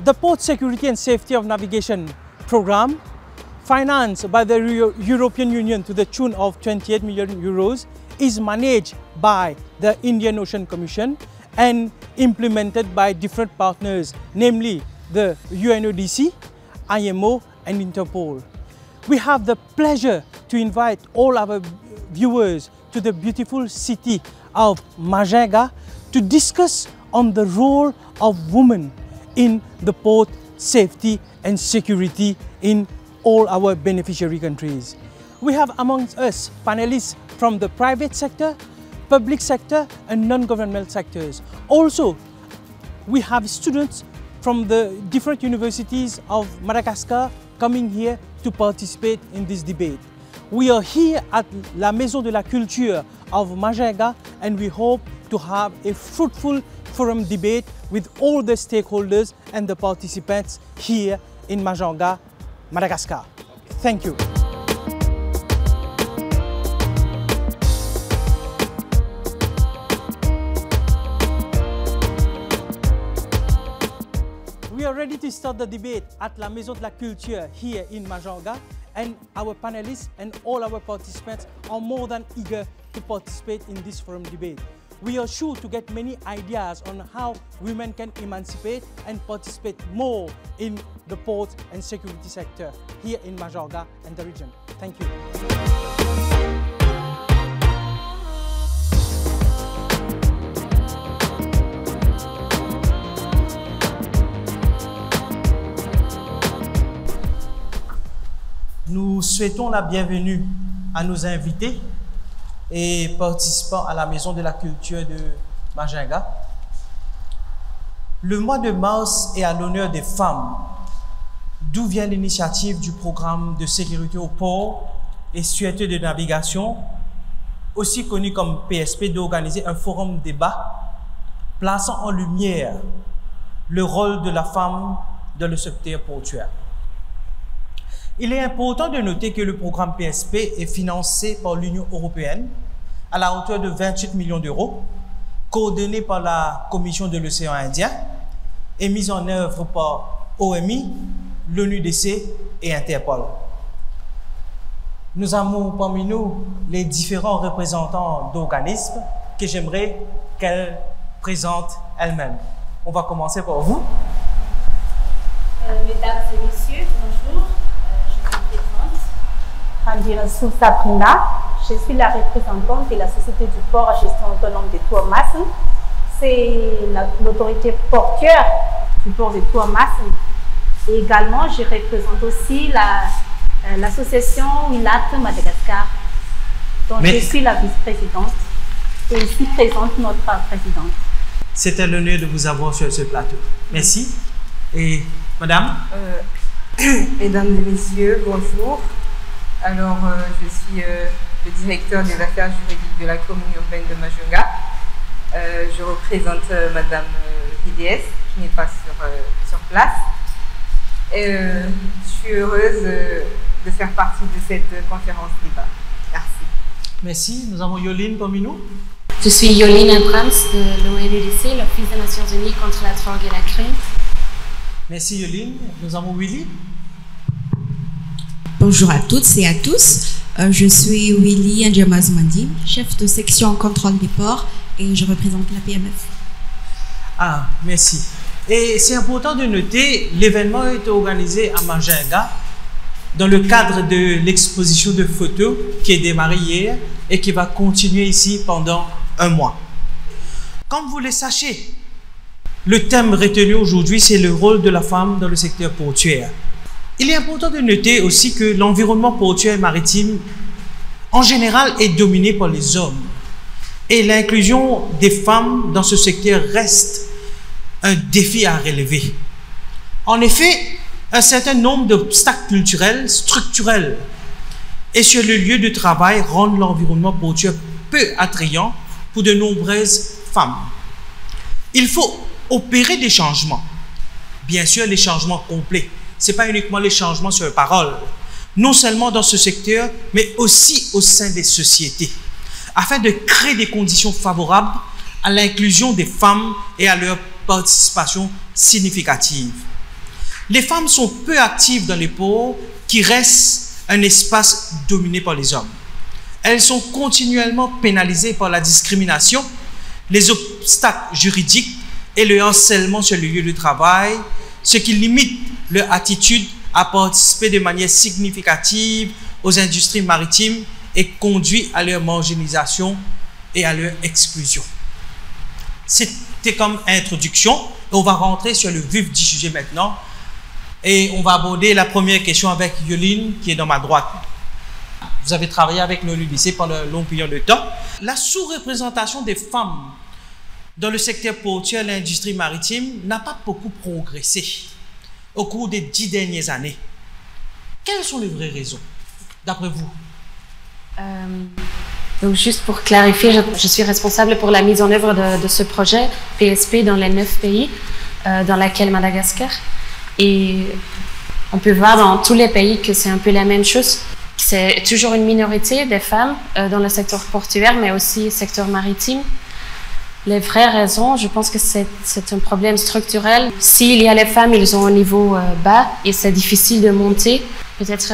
The Port Security and Safety of Navigation program, financed by the European Union to the tune of 28 million euros, is managed by the Indian Ocean Commission and implemented by different partners, namely the UNODC, IMO and Interpol. We have the pleasure to invite all our viewers to the beautiful city of Majinga to discuss on the role of women in the port safety and security in all our beneficiary countries. We have amongst us panelists from the private sector, public sector and non-governmental sectors. Also, we have students from the different universities of Madagascar coming here to participate in this debate. We are here at La Maison de la Culture of Majinga and we hope to have a fruitful forum debate with all the stakeholders and the participants here in Majinga, Madagascar. Thank you. We are ready to start the debate at La Maison de la Culture here in Majinga, and our panelists and all our participants are more than eager to participate in this forum debate. We are sure to get many ideas on how women can emancipate and participate more in the port and security sector here in Majinga and the region. Thank you. Nous souhaitons la bienvenue à nos invités et participants à la Maison de la Culture de Majinga. Le mois de mars est à l'honneur des femmes, d'où vient l'initiative du programme de sécurité au port et sûreté de navigation, aussi connu comme PSP, d'organiser un forum débat plaçant en lumière le rôle de la femme dans le secteur portuaire. Il est important de noter que le programme PSP est financé par l'Union européenne à la hauteur de 28 millions d'euros, coordonné par la Commission de l'océan Indien et mis en œuvre par OMI, l'ONUDC et Interpol. Nous avons parmi nous les différents représentants d'organismes que j'aimerais qu'elles présentent elles-mêmes. On va commencer par vous. Mesdames et messieurs, bonjour. Sabrina, je suis la représentante de la Société du port à gestion autonome de Tuamasin. C'est l'autorité portuaire du port de Tuamasin. Et également, je représente aussi l'association WILAT Madagascar, dont je suis la vice-présidente et ici présente notre présidente. C'est un honneur de vous avoir sur ce plateau. Merci. Et madame Mesdames et messieurs, bonjour. Alors, je suis le directeur des affaires juridiques de la commune urbaine de Majinga. Je représente Madame PDS, qui n'est pas sur place. Et, je suis heureuse de faire partie de cette conférence débat. Merci. Merci. Nous avons Yoline parmi nous. Je suis Yoline Abrams de l'ONUDC, l'Office des Nations Unies contre la drogue et la crime. Merci Yoline. Nous avons Willy. Bonjour à toutes et à tous, je suis Willy Andjamazmandi, chef de section contrôle des ports et je représente la PMF. Ah, merci. Et c'est important de noter, l'événement a été organisé à Majinga dans le cadre de l'exposition de photos qui est démarrée hier et qui va continuer ici pendant un mois. Comme vous le sachez, le thème retenu aujourd'hui, c'est le rôle de la femme dans le secteur portuaire. Il est important de noter aussi que l'environnement portuaire et maritime, en général, est dominé par les hommes. Et l'inclusion des femmes dans ce secteur reste un défi à relever. En effet, un certain nombre d'obstacles culturels, structurels et sur le lieu de travail rendent l'environnement portuaire peu attrayant pour de nombreuses femmes. Il faut opérer des changements. Bien sûr, les changements complets. Ce n'est pas uniquement les changements sur les paroles, non seulement dans ce secteur, mais aussi au sein des sociétés, afin de créer des conditions favorables à l'inclusion des femmes et à leur participation significative. Les femmes sont peu actives dans les ports qui restent un espace dominé par les hommes. Elles sont continuellement pénalisées par la discrimination, les obstacles juridiques et le harcèlement sur le lieu de travail, ce qui limite leur attitude à participer de manière significative aux industries maritimes et conduit à leur marginalisation et à leur exclusion. C'était comme introduction. On va rentrer sur le vif du sujet maintenant. Et on va aborder la première question avec Yoline, qui est dans ma droite. Vous avez travaillé avec le lycée pendant un long période de temps. La sous-représentation des femmes dans le secteur portuaire et l'industrie maritime n'a pas beaucoup progressé au cours des 10 dernières années. Quelles sont les vraies raisons, d'après vous? Donc juste pour clarifier, je suis responsable pour la mise en œuvre de ce projet PSP dans les 9 pays, dans lesquels Madagascar. Et on peut voir dans tous les pays que c'est un peu la même chose. C'est toujours une minorité des femmes dans le secteur portuaire, mais aussi le secteur maritime. Les vraies raisons, je pense que c'est un problème structurel. S'il y a les femmes, ils ont un niveau bas et c'est difficile de monter. Peut-être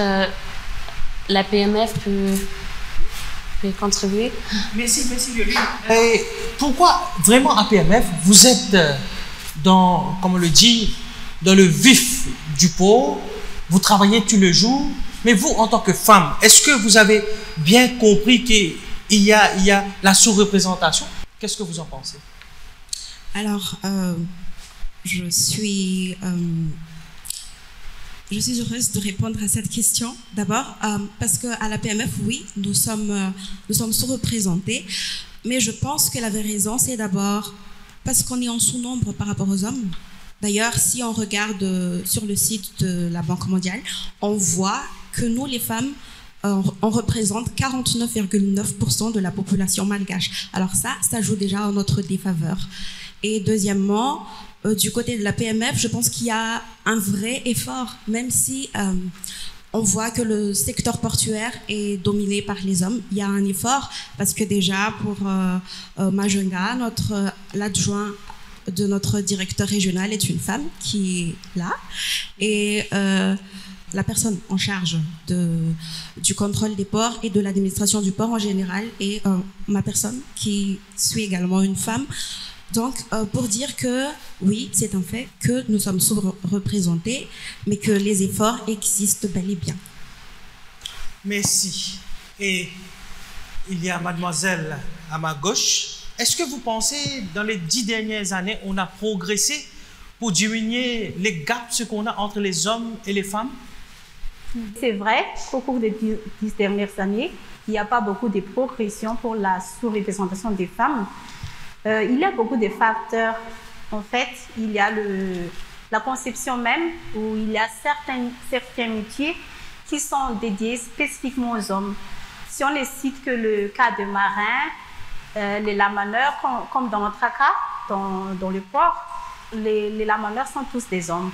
la PMF peut contribuer. Merci Yoline. Et pourquoi vraiment à PMF, vous êtes dans, comme on le dit, dans le vif du port, vous travaillez tous les jours, mais vous, en tant que femme, est-ce que vous avez bien compris qu'il y a la sous-représentation? Qu'est-ce que vous en pensez? Alors, je suis heureuse de répondre à cette question. D'abord, parce qu'à la PMF, oui, nous sommes sous-représentés, mais je pense que la vraie raison, c'est d'abord parce qu'on est en sous-nombre par rapport aux hommes. D'ailleurs, si on regarde sur le site de la Banque mondiale, on voit que nous, les femmes, on représente 49,9% de la population malgache. Alors ça joue déjà en notre défaveur. Et deuxièmement, du côté de la PMF, je pense qu'il y a un vrai effort, même si on voit que le secteur portuaire est dominé par les hommes. Il y a un effort parce que déjà pour Majunga, l'adjoint de notre directeur régional est une femme qui est là. Et la personne en charge du contrôle des ports et de l'administration du port en général est ma personne qui suis également une femme. Donc, pour dire que oui, c'est un fait que nous sommes sous-représentés, mais que les efforts existent bel et bien. Merci. Et il y a mademoiselle à ma gauche. Est-ce que vous pensez, dans les 10 dernières années, on a progressé pour diminuer les gaps qu'on a entre les hommes et les femmes? C'est vrai qu'au cours des 10 dernières années, il n'y a pas beaucoup de progression pour la sous-représentation des femmes. Il y a beaucoup de facteurs. En fait, il y a la conception même, où il y a certains métiers qui sont dédiés spécifiquement aux hommes. Si on ne cite que le cas de marins, les lamaneurs, comme dans notre cas, dans le port, les lamaneurs sont tous des hommes.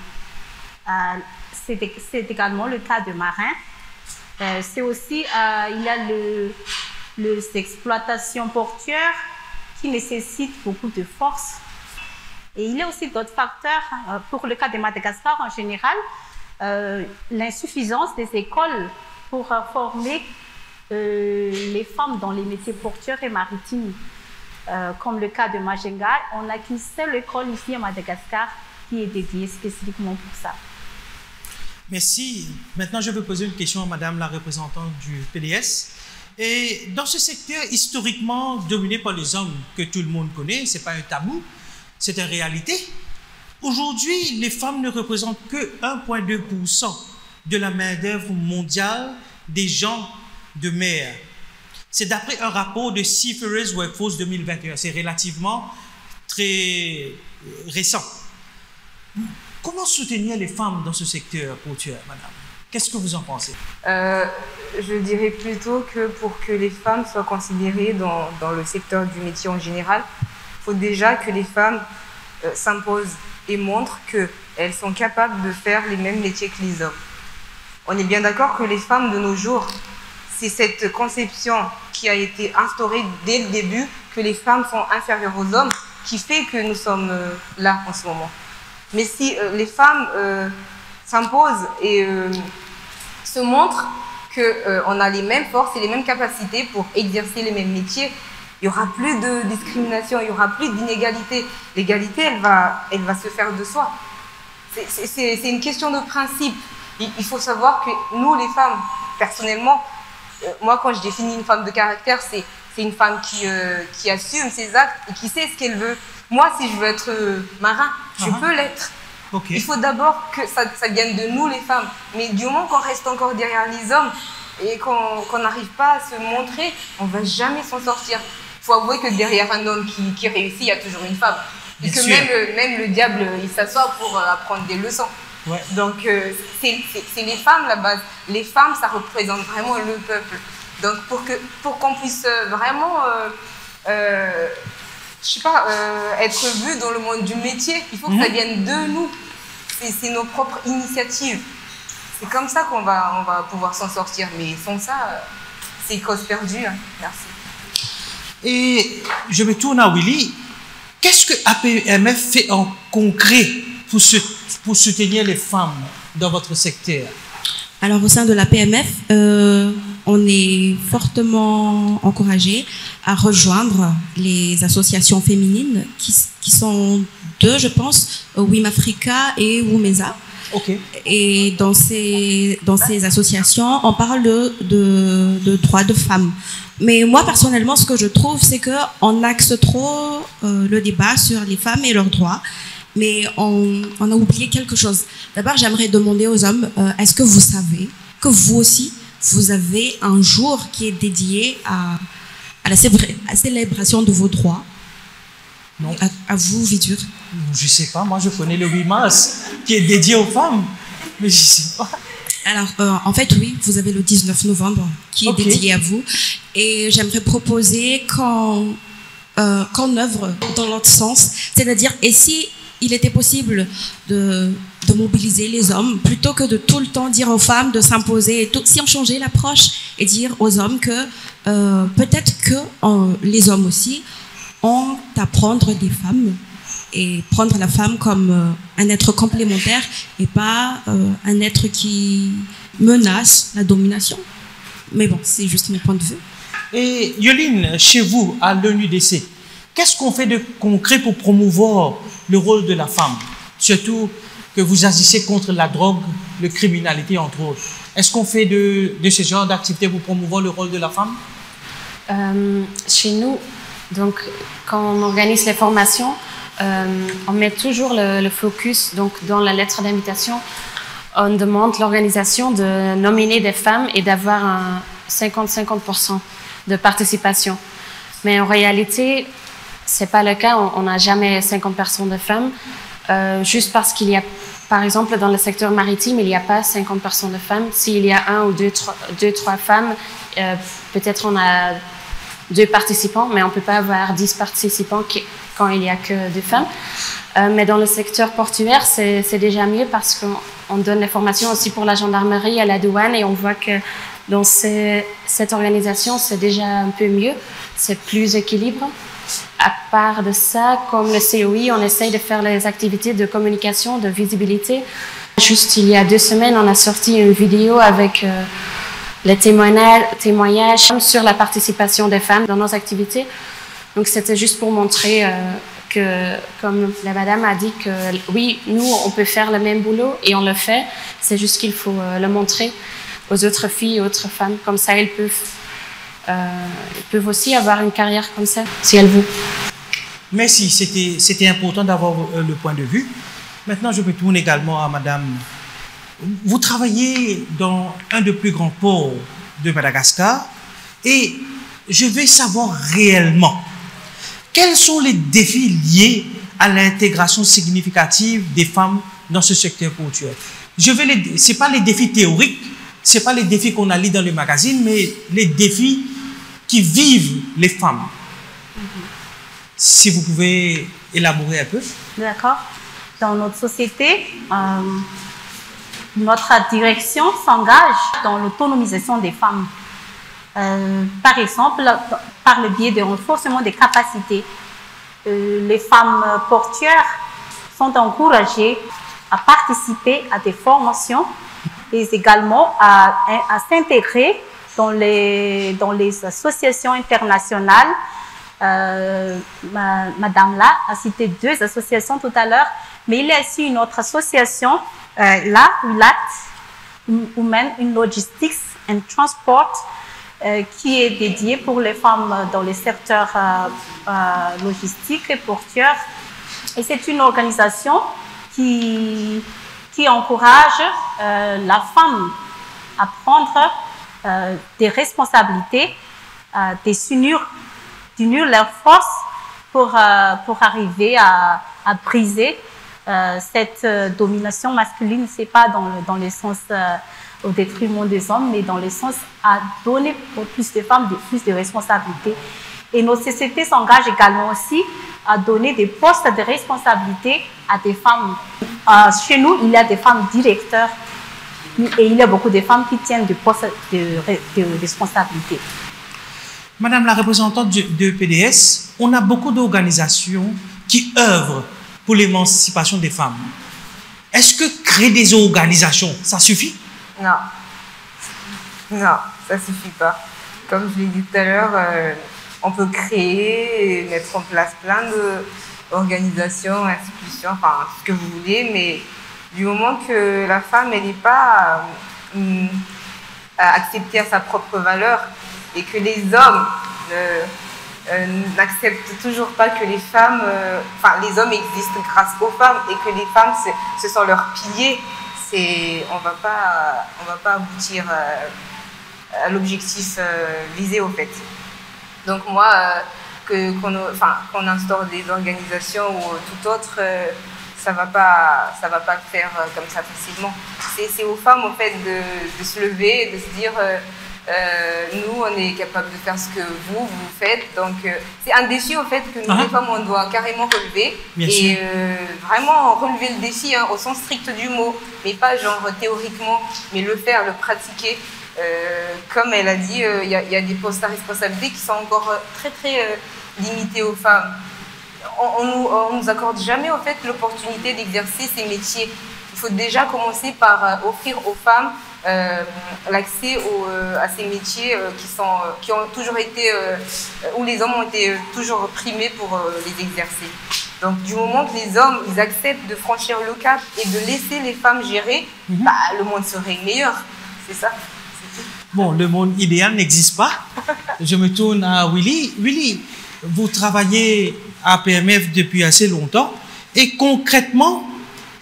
C'est également le cas de marins. C'est aussi, il y a l'exploitation portuaire qui nécessite beaucoup de force. Et il y a aussi d'autres facteurs. Pour le cas de Madagascar en général, l'insuffisance des écoles pour former les femmes dans les métiers portuaires et maritimes. Comme le cas de Majunga, on n'a qu'une seule école ici à Madagascar qui est dédiée spécifiquement pour ça. Merci. Maintenant, je veux poser une question à Madame la représentante du PDS. Et dans ce secteur historiquement dominé par les hommes que tout le monde connaît, ce n'est pas un tabou, c'est une réalité. Aujourd'hui, les femmes ne représentent que 1,2% de la main-d'œuvre mondiale des gens de mer. C'est d'après un rapport de Seafarers Workforce 2021. C'est relativement très récent. Comment soutenir les femmes dans ce secteur portuaire, madame? Qu'est-ce que vous en pensez? Je dirais plutôt que pour que les femmes soient considérées dans le secteur du métier en général, il faut déjà que les femmes s'imposent et montrent qu'elles sont capables de faire les mêmes métiers que les hommes. On est bien d'accord que les femmes de nos jours, c'est cette conception qui a été instaurée dès le début, que les femmes sont inférieures aux hommes, qui fait que nous sommes là en ce moment. Mais si les femmes s'impose et se montre qu'on a les mêmes forces et les mêmes capacités pour exercer les mêmes métiers, il n'y aura plus de discrimination, il n'y aura plus d'inégalité. L'égalité, elle va se faire de soi. C'est une question de principe. Il faut savoir que nous, les femmes, personnellement, moi, quand je définis une femme de caractère, c'est une femme qui assume ses actes et qui sait ce qu'elle veut. Moi, si je veux être marin, je peux l'être. Okay. Il faut d'abord que ça vienne de nous, les femmes. Mais du moment qu'on reste encore derrière les hommes et qu'on n'arrive pas à se montrer, on ne va jamais s'en sortir. Il faut avouer que derrière un homme qui réussit, il y a toujours une femme. Et que même le diable, il s'assoit pour apprendre des leçons. Ouais. Donc, c'est les femmes, la base. Les femmes, ça représente vraiment le peuple. Donc, pour qu'on puisse vraiment, je sais pas, être vu dans le monde du métier, il faut que ça vienne de nous. C'est nos propres initiatives. C'est comme ça qu'on va pouvoir s'en sortir. Mais sans ça, c'est cause perdue. Hein. Merci. Et je me tourne à Willy. Qu'est-ce que APMF fait en concret pour soutenir les femmes dans votre secteur? Alors, au sein de l'APMF, on est fortement encouragé à rejoindre les associations féminines qui sont deux, je pense, WIM Africa et WOMESA. Okay. Et dans ces associations, on parle de droits de femmes. Mais moi, personnellement, ce que je trouve, c'est qu'on axe trop le débat sur les femmes et leurs droits. Mais on a oublié quelque chose. D'abord, j'aimerais demander aux hommes, est-ce que vous savez que vous aussi, vous avez un jour qui est dédié à la célébration de vos droits? Non. À vous, Vidur? Je ne sais pas. Moi, je connais le 8 mars qui est dédié aux femmes. Mais je ne sais pas. Alors, en fait, oui, vous avez le 19 novembre qui est dédié à vous. Et j'aimerais proposer qu'on œuvre dans l'autre sens. C'est-à-dire, et si il était possible de mobiliser les hommes, plutôt que de tout le temps dire aux femmes de s'imposer, si on changeait l'approche et dire aux hommes que peut-être que les hommes aussi ont à prendre des femmes et prendre la femme comme un être complémentaire et pas un être qui menace la domination. Mais bon, c'est juste mon point de vue. Et Yoline, chez vous, à l'ONUDC, qu'est-ce qu'on fait de concret pour promouvoir le rôle de la femme? Surtout que vous agissez contre la drogue, la criminalité, entre autres. Est-ce qu'on fait de ce genre d'activités pour promouvoir le rôle de la femme? Chez nous, donc, quand on organise les formations, on met toujours le focus, donc dans la lettre d'invitation, on demande l'organisation de nominer des femmes et d'avoir un 50-50% de participation. Mais en réalité, ce n'est pas le cas, on n'a jamais 50% de femmes, juste parce qu'il y a, par exemple, dans le secteur maritime, il n'y a pas 50% de femmes. S'il y a 1 ou 2, 3 femmes, peut-être on a 2 participants, mais on ne peut pas avoir 10 participants quand il n'y a que 2 femmes. Mais dans le secteur portuaire, c'est déjà mieux parce qu'on donne des formations aussi pour la gendarmerie, à la douane, et on voit que dans cette organisation, c'est déjà un peu mieux, c'est plus équilibré. À part de ça, comme le COI, on essaye de faire les activités de communication, de visibilité. Juste il y a 2 semaines, on a sorti une vidéo avec les témoignages sur la participation des femmes dans nos activités. Donc c'était juste pour montrer que, comme la madame a dit, que oui, nous, on peut faire le même boulot et on le fait. C'est juste qu'il faut le montrer aux autres filles et autres femmes. Comme ça, elles peuvent aussi avoir une carrière comme ça, si elles veulent. Merci, c'était important d'avoir le point de vue. Maintenant, je me tourne également à madame. Vous travaillez dans un des plus grands ports de Madagascar et je veux savoir réellement quels sont les défis liés à l'intégration significative des femmes dans ce secteur portuaire. Ce n'est pas les défis théoriques, ce n'est pas les défis qu'on a lus dans les magazines, mais les défis qui vivent les femmes. Si vous pouvez élaborer un peu. D'accord. Dans notre société, notre direction s'engage dans l'autonomisation des femmes. Par exemple, par le biais du renforcement des capacités. Les femmes portuaires sont encouragées à participer à des formations et également à s'intégrer dans les associations internationales. Madame là a cité 2 associations tout à l'heure, mais il y a aussi une autre association, ULAT, Women in Logistics and Transport, qui est dédiée pour les femmes dans les secteurs logistiques et portuaires. Et c'est une organisation qui encourage la femme à prendre des responsabilités, d'unir leurs forces pour arriver à briser cette domination masculine. Ce n'est pas dans le sens au détriment des hommes, mais dans le sens à donner pour plus de femmes plus de responsabilités. Et nos sociétés s'engagent également aussi à donner des postes de responsabilité à des femmes. Chez nous, il y a des femmes directeurs et il y a beaucoup de femmes qui tiennent des postes de responsabilité. Madame la représentante de PDS, on a beaucoup d'organisations qui œuvrent pour l'émancipation des femmes. Est-ce que créer des organisations, ça suffit? Non. Non, ça ne suffit pas. Comme je l'ai dit tout à l'heure, on peut créer et mettre en place plein d'organisations, institutions, enfin ce que vous voulez, mais du moment que la femme elle n'est pas acceptée à sa propre valeur et que les hommes n'acceptent toujours pas que les femmes, les hommes existent grâce aux femmes et que les femmes ce sont leurs piliers, on va pas aboutir à l'objectif visé au fait. Donc moi, qu'on instaure des organisations ou tout autre, ça va pas faire comme ça facilement. C'est aux femmes en fait de se lever, de se dire nous on est capable de faire ce que vous faites. Donc c'est un défi au fait que nous les femmes on doit carrément relever. Et vraiment relever le défi au sens strict du mot, mais pas genre théoriquement, mais le faire, le pratiquer. Comme elle a dit, il y a des postes à responsabilité qui sont encore très très limités aux femmes. On nous accorde jamais en fait l'opportunité d'exercer ces métiers. Il faut déjà commencer par offrir aux femmes l'accès à ces métiers qui ont toujours été, où les hommes ont été toujours primés pour les exercer. Donc du moment que les hommes ils acceptent de franchir le cap et de laisser les femmes gérer, le monde serait meilleur. C'est ça. Bon, le monde idéal n'existe pas. Je me tourne à Willy. Willy, vous travaillez à PMF depuis assez longtemps. Et concrètement,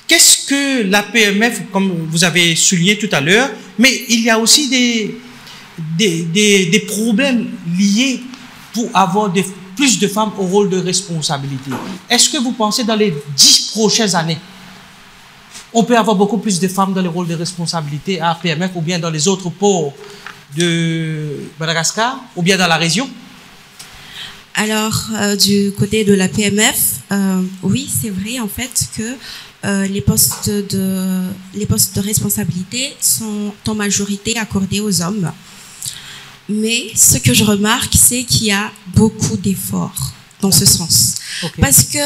qu'est-ce que la PMF, comme vous avez souligné tout à l'heure, mais il y a aussi des problèmes liés pour avoir plus de femmes au rôle de responsabilité. Est-ce que vous pensez dans les 10 prochaines années, on peut avoir beaucoup plus de femmes dans les rôles de responsabilité à PMF ou bien dans les autres ports de Madagascar ou bien dans la région? Alors, du côté de la PMF, oui, c'est vrai en fait que les postes de responsabilité sont en majorité accordés aux hommes. Mais ce que je remarque, c'est qu'il y a beaucoup d'efforts dans ce sens. Okay. Parce que,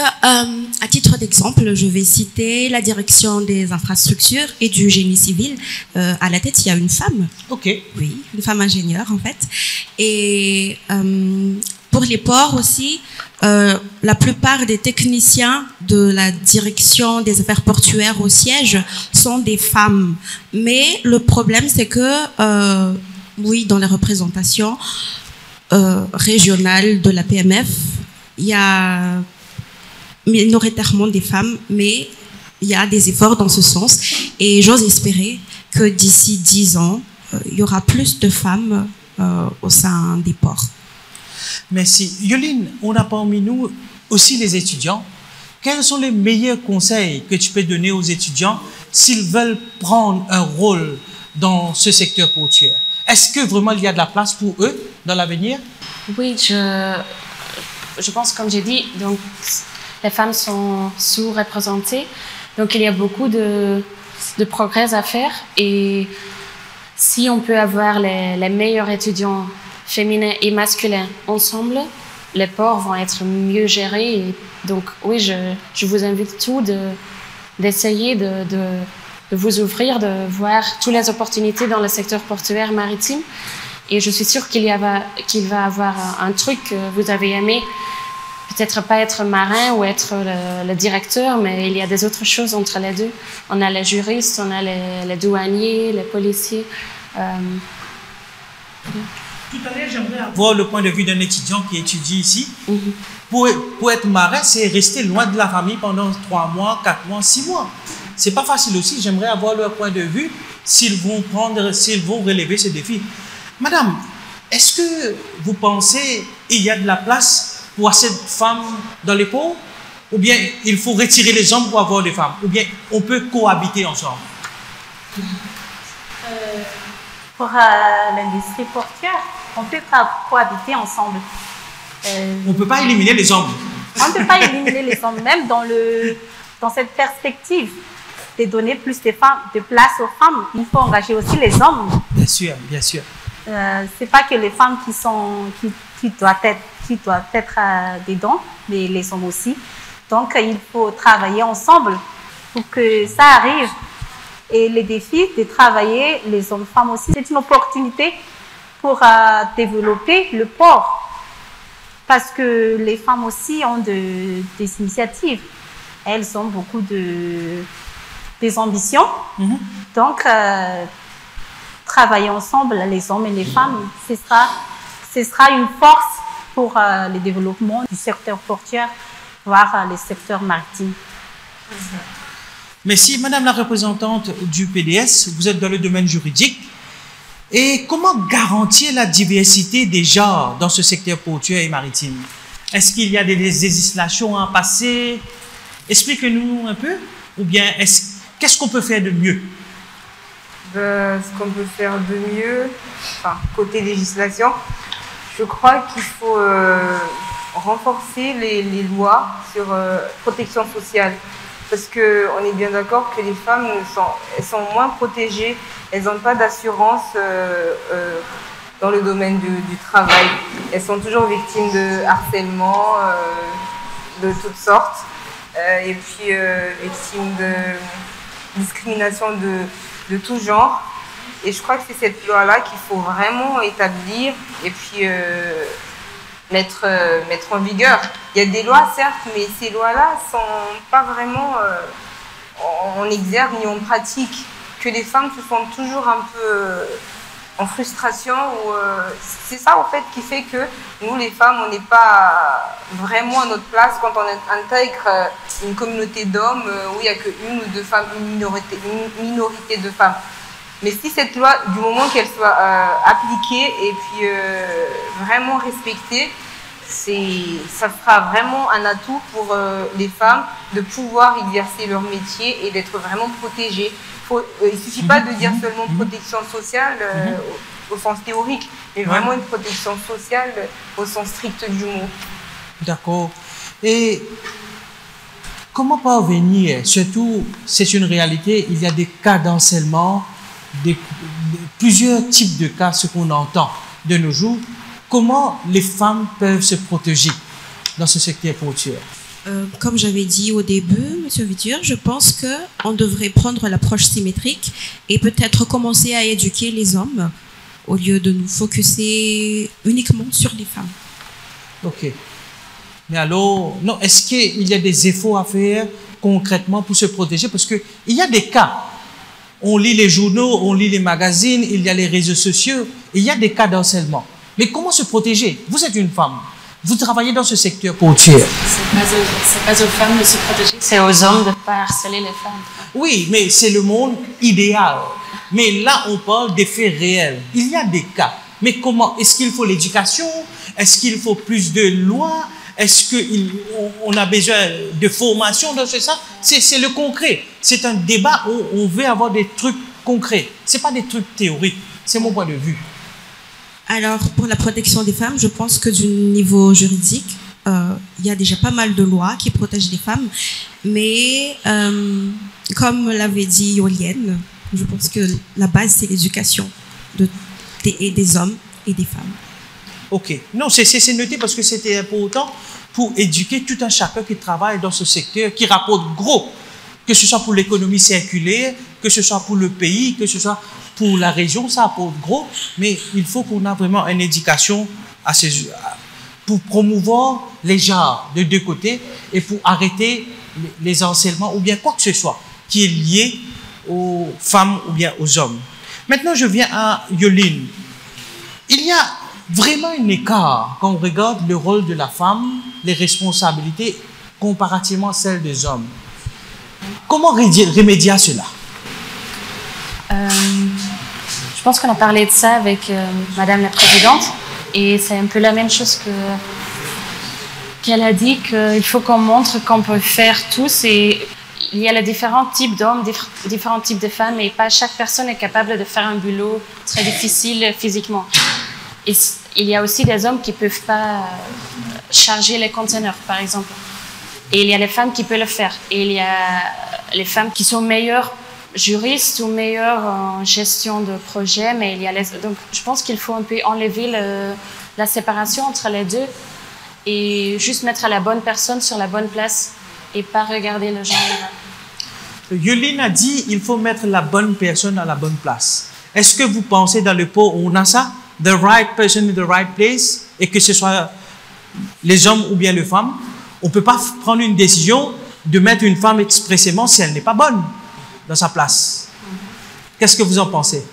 à titre d'exemple, je vais citer la direction des infrastructures et du génie civil. À la tête, il y a une femme. Ok. Oui, une femme ingénieure, en fait. Et pour les ports aussi, la plupart des techniciens de la direction des affaires portuaires au siège sont des femmes. Mais le problème, c'est que, oui, dans les représentations régionales de la PMF, il y a minoritairement des femmes, mais il y a des efforts dans ce sens. Et j'ose espérer que d'ici 10 ans, il y aura plus de femmes au sein des ports. Merci. Yoline, on a parmi nous aussi les étudiants. Quels sont les meilleurs conseils que tu peux donner aux étudiants s'ils veulent prendre un rôle dans ce secteur portuaire? Est-ce que vraiment il y a de la place pour eux dans l'avenir? Oui, je pense, comme j'ai dit, donc les femmes sont sous-représentées, donc il y a beaucoup de progrès à faire. Et si on peut avoir les meilleurs étudiants féminins et masculins ensemble, les ports vont être mieux gérés. Et donc oui, je vous invite tous d'essayer de vous ouvrir, de voir toutes les opportunités dans le secteur portuaire maritime. Et je suis sûre qu'il va avoir un truc que vous avez aimé. Peut-être pas être marin ou être le directeur, mais il y a des autres choses entre les deux. On a les juristes, on a les douaniers, les policiers. Tout à l'heure, j'aimerais avoir le point de vue d'un étudiant qui étudie ici. Pour être marin, c'est rester loin de la famille pendant 3 mois, 4 mois, 6 mois. C'est pas facile aussi. J'aimerais avoir leur point de vue s'ils vont relever ce défi. Madame, est-ce que vous pensez qu'il y a de la place pour assez de femmes dans les ports? Ou bien il faut retirer les hommes pour avoir des femmes? Ou bien on peut cohabiter ensemble? Pour l'industrie portuaire, on peut cohabiter ensemble. On ne peut pas éliminer les hommes. On ne peut pas éliminer les hommes, même dans cette perspective de donner plus de place aux femmes. Il faut engager aussi les hommes. Bien sûr, bien sûr. C'est pas que les femmes qui doivent être dedans, mais les hommes aussi. Donc, il faut travailler ensemble pour que ça arrive. Et les défis de travailler, les hommes-femmes aussi, c'est une opportunité pour développer le port. Parce que les femmes aussi ont des initiatives. Elles ont beaucoup des ambitions. Donc, travailler ensemble, les hommes et les femmes, ce sera une force pour le développement du secteur portuaire, voire le secteur maritime. Merci, Madame la représentante du PDS. Vous êtes dans le domaine juridique. Et comment garantir la diversité des genres dans ce secteur portuaire et maritime? Est-ce qu'il y a des législations à passer? Expliquez-nous un peu. Ou bien, qu'est-ce qu'on peut faire de mieux? Ce qu'on peut faire de mieux, enfin, côté législation, je crois qu'il faut renforcer les lois sur protection sociale. Parce qu'on est bien d'accord que les femmes elles sont moins protégées, elles n'ont pas d'assurance dans le domaine du travail. Elles sont toujours victimes de harcèlement de toutes sortes et puis victimes de discrimination de tout genre. Et je crois que c'est cette loi-là qu'il faut vraiment établir et puis mettre en vigueur. Il y a des lois, certes, mais ces lois-là ne sont pas vraiment en exergue ni en pratique. Que les femmes se sentent toujours un peu en frustration. C'est ça, en fait, qui fait que nous, les femmes, on n'est pas vraiment à notre place quand on intègre une communauté d'hommes où il n'y a qu'une ou deux femmes, une minorité de femmes. Mais si cette loi, du moment qu'elle soit appliquée et puis vraiment respectée, ça sera vraiment un atout pour les femmes de pouvoir exercer leur métier et d'être vraiment protégées. Il ne suffit pas de dire seulement protection sociale au sens théorique, mais vraiment une protection sociale au sens strict du mot. D'accord. Et comment parvenir, surtout, c'est une réalité, il y a des cas d'harcèlement, plusieurs typs de cas, ce qu'on entend de nos jours. Comment les femmes peuvent se protéger dans ce secteur portuaire? Comme j'avais dit au début, Monsieur Vitur, je pense qu'on devrait prendre l'approche symétrique et peut-être commencer à éduquer les hommes au lieu de nous focuser uniquement sur les femmes. Ok. Mais alors, non, est-ce qu'il y a des efforts à faire concrètement pour se protéger? Parce qu'il y a des cas. On lit les journaux, on lit les magazines, il y a les réseaux sociaux, il y a des cas d'harcèlement. Mais comment se protéger? Vous êtes une femme, vous travaillez dans ce secteur portuaire. C'est pas aux femmes de se protéger, c'est aux hommes de ne pas harceler les femmes. Oui, mais c'est le monde idéal. Mais là, on parle des faits réels. Il y a des cas. Mais comment? Est-ce qu'il faut l'éducation? Est-ce qu'il faut plus de lois? Est-ce qu'on a besoin de formation dans ça? C'est le concret. C'est un débat où on veut avoir des trucs concrets. Ce n'est pas des trucs théoriques. C'est mon point de vue. Alors, pour la protection des femmes, je pense que du niveau juridique, il y a déjà pas mal de lois qui protègent les femmes. Mais, comme l'avait dit Yolienne, je pense que la base, c'est l'éducation des hommes et des femmes. Ok. Non, c'est noté parce que c'était important pour éduquer tout un chacun qui travaille dans ce secteur, qui rapporte gros que ce soit pour l'économie circulaire, que ce soit pour le pays, que ce soit pour la région, ça apporte gros, mais il faut qu'on ait vraiment une éducation pour promouvoir les genres de deux côtés et pour arrêter les harcèlements ou bien quoi que ce soit qui est lié aux femmes ou bien aux hommes. Maintenant, je viens à Yoline. Il y a vraiment un écart quand on regarde le rôle de la femme, les responsabilités comparativement à celles des hommes. Comment remédier à cela? Je pense qu'on a parlé de ça avec Madame la Présidente et c'est un peu la même chose qu'elle a dit, qu'il faut qu'on montre qu'on peut faire tous et il y a les différents types d'hommes, différents types de femmes et pas chaque personne est capable de faire un boulot très difficile physiquement. Et il y a aussi des hommes qui ne peuvent pas charger les conteneurs, par exemple. Et il y a les femmes qui peuvent le faire. Et il y a les femmes qui sont meilleures juristes ou meilleures en gestion de projet. Mais il y a donc, je pense qu'il faut un peu enlever la séparation entre les deux et juste mettre la bonne personne sur la bonne place et pas regarder le genre. Yoline a dit qu'il faut mettre la bonne personne à la bonne place. Est-ce que vous pensez dans le pot où on a ça? The right person in the right place, et que ce soit les hommes ou bien les femmes, on ne peut pas prendre une décision de mettre une femme expressément si elle n'est pas bonne dans sa place. Qu'est-ce que vous en pensez?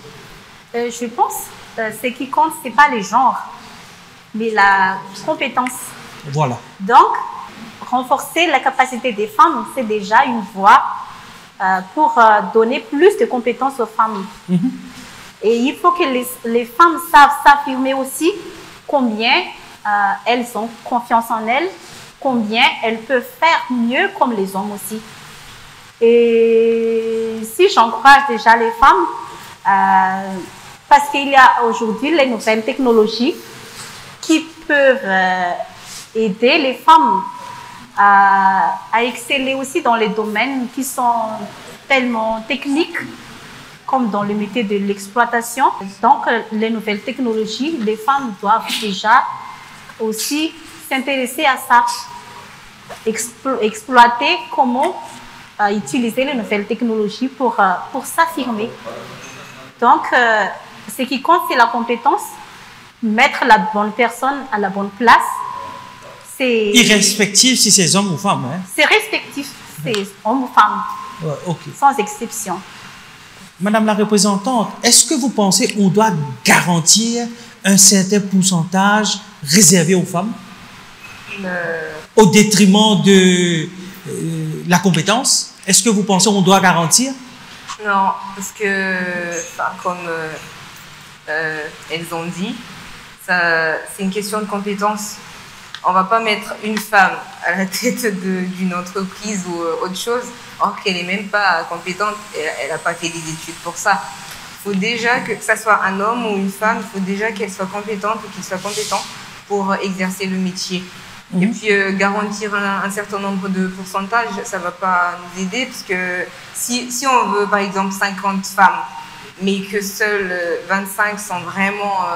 Je pense que ce qui compte, ce n'est pas les genres, mais la compétence. Voilà. Donc, renforcer la capacité des femmes, c'est déjà une voie pour donner plus de compétences aux femmes. Et il faut que les femmes savent s'affirmer aussi combien elles ont confiance en elles, combien elles peuvent faire mieux comme les hommes aussi. Et si j'encourage déjà les femmes, parce qu'il y a aujourd'hui les nouvelles technologies qui peuvent aider les femmes à exceller aussi dans les domaines qui sont tellement techniques, comme dans le métier de l'exploitation. Donc, les nouvelles technologies, les femmes doivent déjà aussi s'intéresser à ça, exploiter comment utiliser les nouvelles technologies pour s'affirmer. Donc, ce qui compte, c'est la compétence, mettre la bonne personne à la bonne place. C'est irrespectif si c'est homme ou femme. Hein? C'est respectif, c'est homme ou femme, sans exception. Madame la représentante, est-ce que vous pensez qu'on doit garantir un certain pourcentage réservé aux femmes au détriment de la compétence? Est-ce que vous pensez qu'on doit garantir? Non, parce que, comme elles ont dit, c'est une question de compétence. On ne va pas mettre une femme à la tête d'une entreprise ou autre chose, or qu'elle n'est même pas compétente, elle n'a pas fait des études pour ça. Il faut déjà que ça soit un homme ou une femme, il faut déjà qu'elle soit compétente ou qu'il soit compétent pour exercer le métier. Et puis garantir un certain nombre de pourcentages, ça ne va pas nous aider, parce que si on veut par exemple 50 femmes, mais que seules 25 sont vraiment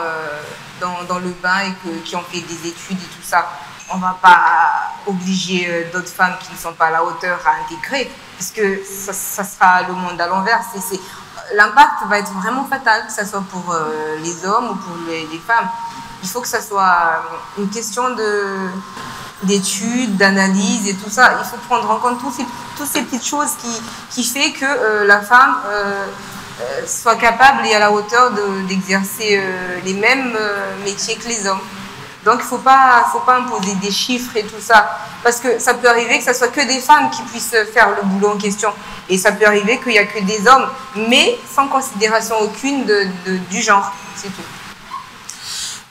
dans le bain et qui ont fait des études et tout ça, on ne va pas obliger d'autres femmes qui ne sont pas à la hauteur à intégrer, parce que ça sera le monde à l'envers. L'impact va être vraiment fatal, que ce soit pour les hommes ou pour les femmes. Il faut que ça soit une question d'études, d'analyse et tout ça. Il faut prendre en compte toutes ces petites choses qui fait que la femme soit capable et à la hauteur d'exercer les mêmes métiers que les hommes. Donc il ne faut pas imposer des chiffres et tout ça, parce que ça peut arriver que ce soit que des femmes qui puissent faire le boulot en question, et ça peut arriver qu'il n'y a que des hommes, mais sans considération aucune du genre, c'est tout.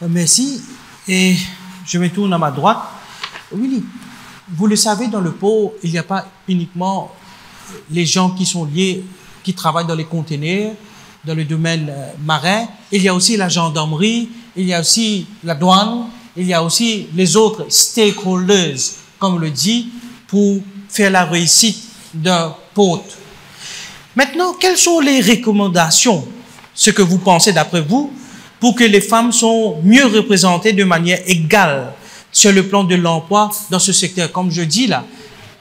Merci, et je me tourne à ma droite. Willy, vous le savez, dans le port, il n'y a pas uniquement les gens qui sont liés, qui travaillent dans les conteneurs, dans le domaine marin, il y a aussi la gendarmerie, il y a aussi la douane, il y a aussi les autres stakeholders, comme on le dit, pour faire la réussite d'un port. Maintenant, quelles sont les recommandations, ce que vous pensez d'après vous, pour que les femmes soient mieux représentées de manière égale sur le plan de l'emploi dans ce secteur? Comme je dis là,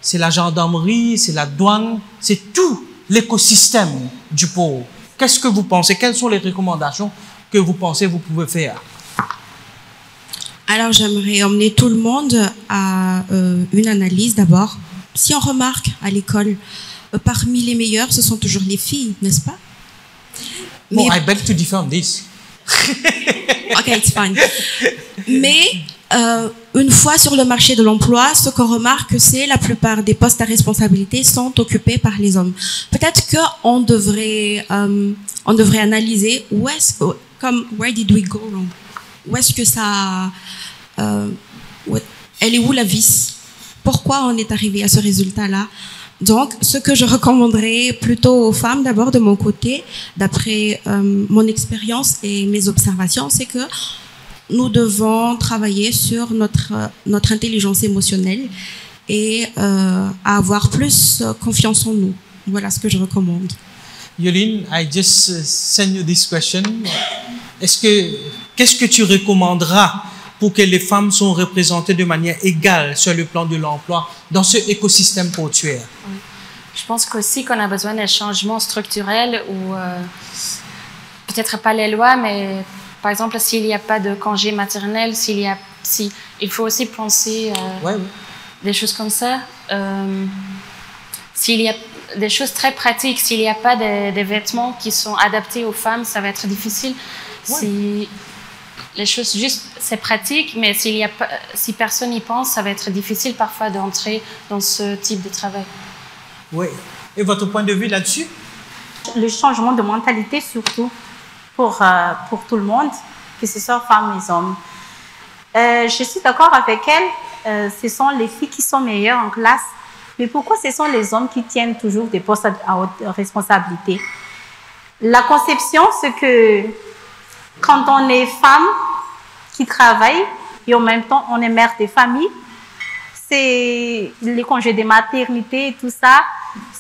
c'est la gendarmerie, c'est la douane, c'est tout l'écosystème du pauvre. Qu'est-ce que vous pensez? Quelles sont les recommandations que vous pensez vous pouvez faire? Alors, j'aimerais emmener tout le monde à une analyse d'abord. Si on remarque à l'école, parmi les meilleures, ce sont toujours les filles, n'est-ce pas? Bon, I beg to differ on this. Ok, it's fine. Mais une fois sur le marché de l'emploi, ce qu'on remarque, c'est la plupart des postes à responsabilité sont occupés par les hommes. Peut-être qu'on devrait, analyser où est-ce que, comme where did we go wrong? Où est-ce que ça, elle est où la vis? Pourquoi on est arrivé à ce résultat-là? Donc, ce que je recommanderais plutôt aux femmes, d'abord de mon côté, d'après mon expérience et mes observations, c'est que nous devons travailler sur notre intelligence émotionnelle et avoir plus confiance en nous. Voilà ce que je recommande. Yolene, I just send you this question. Qu'est-ce que tu recommanderas pour que les femmes soient représentées de manière égale sur le plan de l'emploi dans ce écosystème portuaire? Oui. Je pense qu'aussi qu'on a besoin d'un changement structurel ou peut-être pas les lois, mais par exemple, s'il n'y a pas de congé maternel, il faut aussi penser des choses comme ça. S'il y a des choses très pratiques, s'il n'y a pas des vêtements qui sont adaptés aux femmes, ça va être difficile. Si les choses juste, c'est pratique, mais si personne n'y pense, ça va être difficile parfois d'entrer dans ce type de travail. Oui. Et votre point de vue là-dessus? Le changement de mentalité surtout pour tout le monde, que ce soit femmes et hommes. Je suis d'accord avec elle, ce sont les filles qui sont meilleures en classe, mais pourquoi ce sont les hommes qui tiennent toujours des postes à haute responsabilité? La conception, c'est que quand on est femme qui travaille et en même temps on est mère de famille, c'est les congés de maternité et tout ça,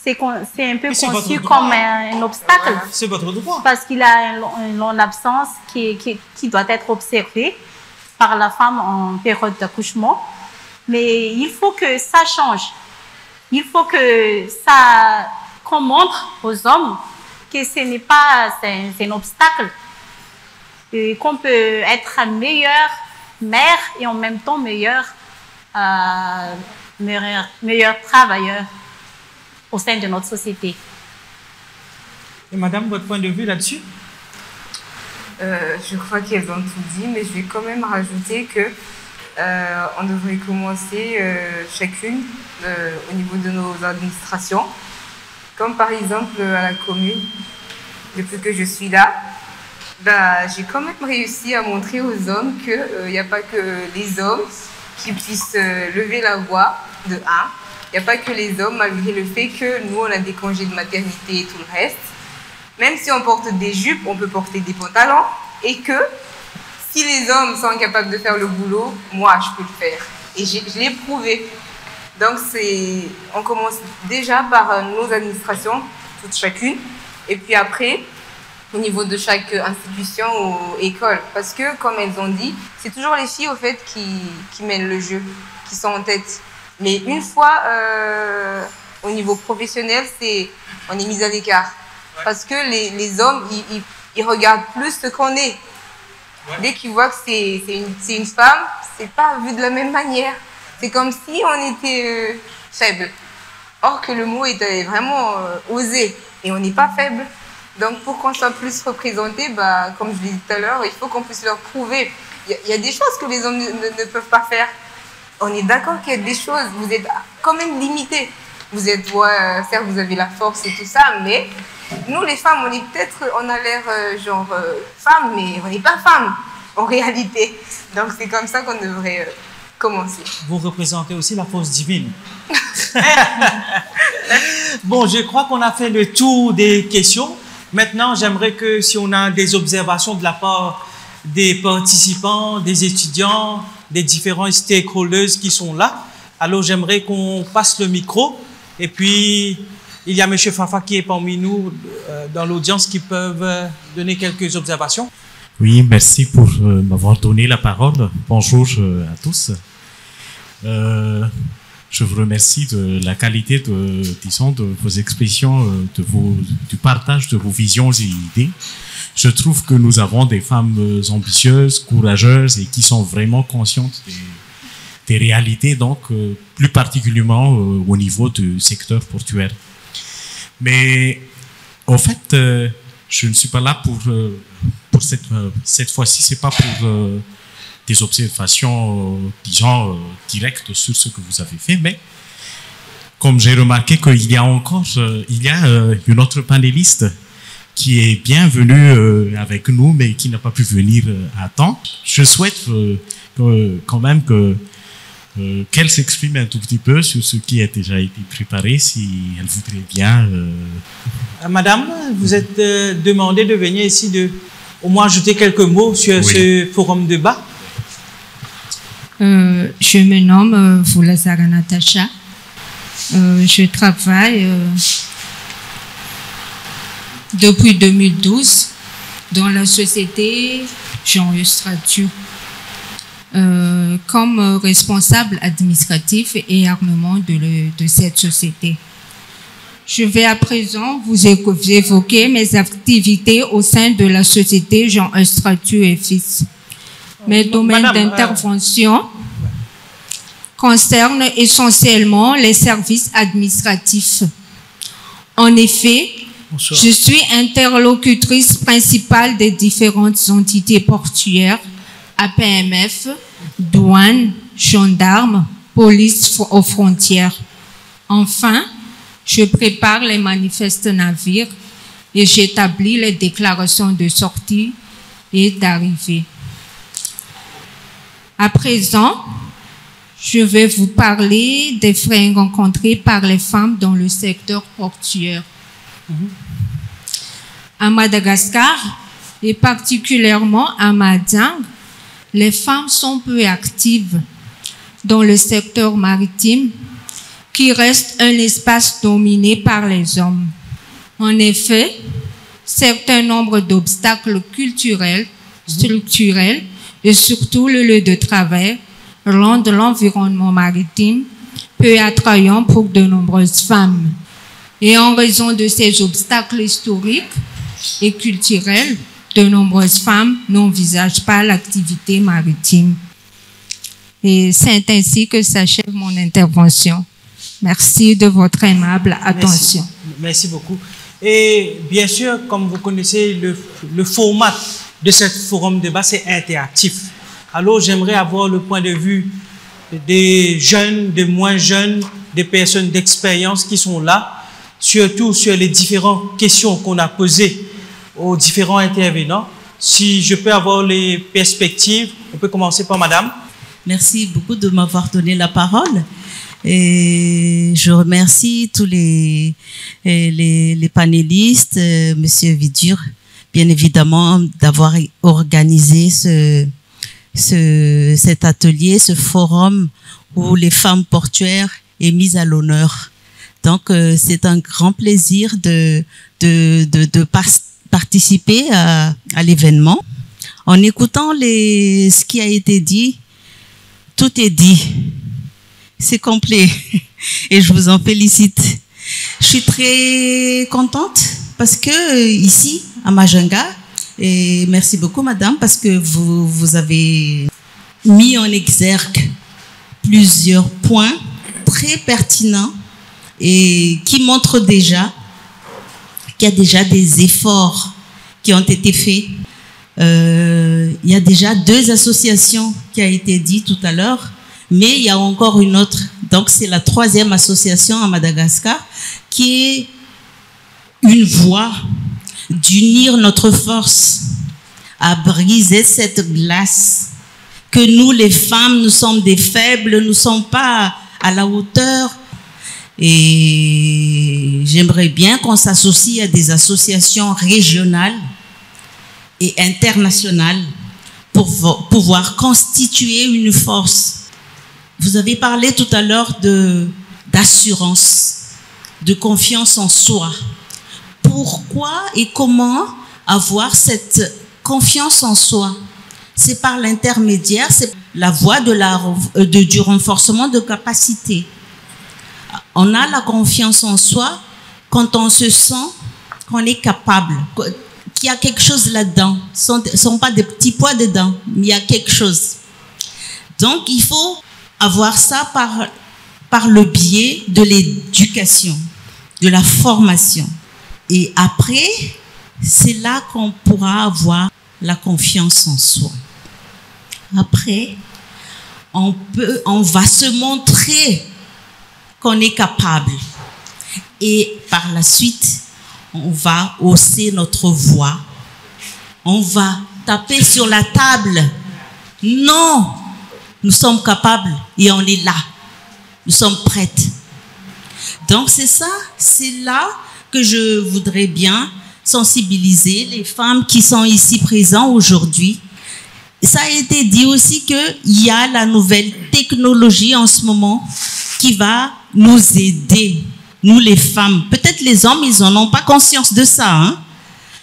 c'est un peu conçu comme un obstacle. Voilà, c'est votre droit. Parce qu'il a une longue absence qui doit être observée par la femme en période d'accouchement. Mais il faut que ça change. Il faut qu'on montre aux hommes que ce n'est pas un obstacle. Et qu'on peut être meilleure mère et en même temps meilleur travailleur au sein de notre société. Et madame, votre point de vue là-dessus? Je crois qu'elles ont tout dit, mais je vais quand même rajouter que on devrait commencer chacune au niveau de nos administrations. Comme par exemple à la commune, depuis que je suis là, j'ai quand même réussi à montrer aux hommes qu'il n'y a pas que les hommes qui puissent lever la voix de 1. Il n'y a pas que les hommes, malgré le fait que nous, on a des congés de maternité et tout le reste. Même si on porte des jupes, on peut porter des pantalons. Et que si les hommes sont incapables de faire le boulot, moi, je peux le faire. Et je l'ai prouvé. Donc, on commence déjà par nos administrations, toutes chacune. Et puis après, au niveau de chaque institution ou école. Parce que, comme elles ont dit, c'est toujours les filles, au fait, qui mènent le jeu, qui sont en tête. Mais une fois, au niveau professionnel, on est mis à l'écart. Parce que les hommes, ils regardent plus ce qu'on est. Dès qu'ils voient que c'est une femme, c'est pas vu de la même manière. C'est comme si on était faible. Or que le mot est vraiment osé. Et on n'est pas faible. Donc, pour qu'on soit plus représenté, comme je l'ai dit tout à l'heure, il faut qu'on puisse leur prouver. Il y a des choses que les hommes ne peuvent pas faire. On est d'accord qu'il y a des choses, vous êtes quand même limités. Vous êtes, certes, vous avez la force et tout ça, mais nous, les femmes, on a l'air femmes, mais on n'est pas femmes, en réalité. Donc, c'est comme ça qu'on devrait commencer. Vous représentez aussi la force divine. Bon, je crois qu'on a fait le tour des questions. Maintenant, j'aimerais que si on a des observations de la part des participants, des étudiants, des différents stakeholders qui sont là, alors j'aimerais qu'on passe le micro. Et puis, il y a M. Fafa qui est parmi nous dans l'audience qui peuvent donner quelques observations. Oui, merci pour m'avoir donné la parole. Bonjour à tous. Je vous remercie de la qualité disons, de vos expressions, du partage de vos visions et idées. Je trouve que nous avons des femmes ambitieuses, courageuses et qui sont vraiment conscientes des réalités, donc plus particulièrement au niveau du secteur portuaire. Mais en fait, je ne suis pas là pour cette fois-ci, c'est pas pour des observations, disons, directes sur ce que vous avez fait, mais comme j'ai remarqué qu'il y a encore, une autre panéliste qui est bien venue avec nous, mais qui n'a pas pu venir à temps. Je souhaite quand même qu'elle s'exprime un tout petit peu sur ce qui a déjà été préparé, si elle voudrait bien. Madame, vous êtes demandée de venir ici, au moins ajouter quelques mots sur ce forum de débat. Je me nomme Voulazara Natacha. Je travaille depuis 2012 dans la société Jean Eustrature comme responsable administratif et armement de cette société. Je vais à présent vous évoquer mes activités au sein de la société Jean Eustrature et Fils. Mes domaines d'intervention concernent essentiellement les services administratifs. En effet, je suis interlocutrice principale des différentes entités portuaires, APMF, douane, gendarmes, police aux frontières. Enfin, je prépare les manifestes navires et j'établis les déclarations de sortie et d'arrivée. À présent, je vais vous parler des freins rencontrés par les femmes dans le secteur portuaire. À Madagascar, et particulièrement à Madingue, les femmes sont peu actives dans le secteur maritime, qui reste un espace dominé par les hommes. En effet, certain nombre d'obstacles culturels, structurels et surtout le lieu de travail rendent l'environnement maritime peu attrayant pour de nombreuses femmes. Et en raison de ces obstacles historiques et culturels, de nombreuses femmes n'envisagent pas l'activité maritime. Et c'est ainsi que s'achève mon intervention. Merci de votre aimable attention. Merci beaucoup. Et bien sûr, comme vous connaissez, le format de ce forum de débat, c'est interactif. Alors, j'aimerais avoir le point de vue des jeunes, des moins jeunes, des personnes d'expérience qui sont là, surtout sur les différentes questions qu'on a posées aux différents intervenants. Si je peux avoir les perspectives, on peut commencer par madame. Merci beaucoup de m'avoir donné la parole. Et je remercie tous les panélistes, Monsieur Vidur, bien évidemment, d'avoir organisé cet atelier, ce forum où les femmes portuaires est mise à l'honneur. Donc, c'est un grand plaisir de participer à l'événement. En écoutant ce qui a été dit, tout est dit. C'est complet et je vous en félicite. Je suis très contente parce que ici, à Majunga, et merci beaucoup madame parce que vous avez mis en exergue plusieurs points très pertinents et qui montrent déjà qu'il y a déjà des efforts qui ont été faits. Il y a déjà 2 associations qui a été dit tout à l'heure, mais il y a encore une autre. Donc, c'est la 3e association à Madagascar qui est une voie d'unir notre force à briser cette glace. Que nous, les femmes, nous sommes des faibles, nous ne sommes pas à la hauteur. Et j'aimerais bien qu'on s'associe à des associations régionales et internationales pour pouvoir constituer une force. Vous avez parlé tout à l'heure d'assurance, de confiance en soi. Pourquoi et comment avoir cette confiance en soi? C'est par l'intermédiaire, c'est la voie du renforcement de capacité. On a la confiance en soi quand on se sent qu'on est capable, qu'il y a quelque chose là-dedans. Ce ne sont pas des petits poids dedans, mais il y a quelque chose. Donc, il faut avoir ça par le biais de l'éducation, de la formation. Et après, c'est là qu'on pourra avoir la confiance en soi. Après, on va se montrer qu'on est capable. Et par la suite, on va hausser notre voix. On va taper sur la table. Non, nous sommes capables et on est là. Nous sommes prêtes. Donc c'est ça, c'est là que je voudrais bien sensibiliser les femmes qui sont ici présentes aujourd'hui. Ça a été dit aussi qu'il y a la nouvelle technologie en ce moment qui va nous aider, nous les femmes. Peut-être les hommes, ils n'en ont pas conscience de ça, hein?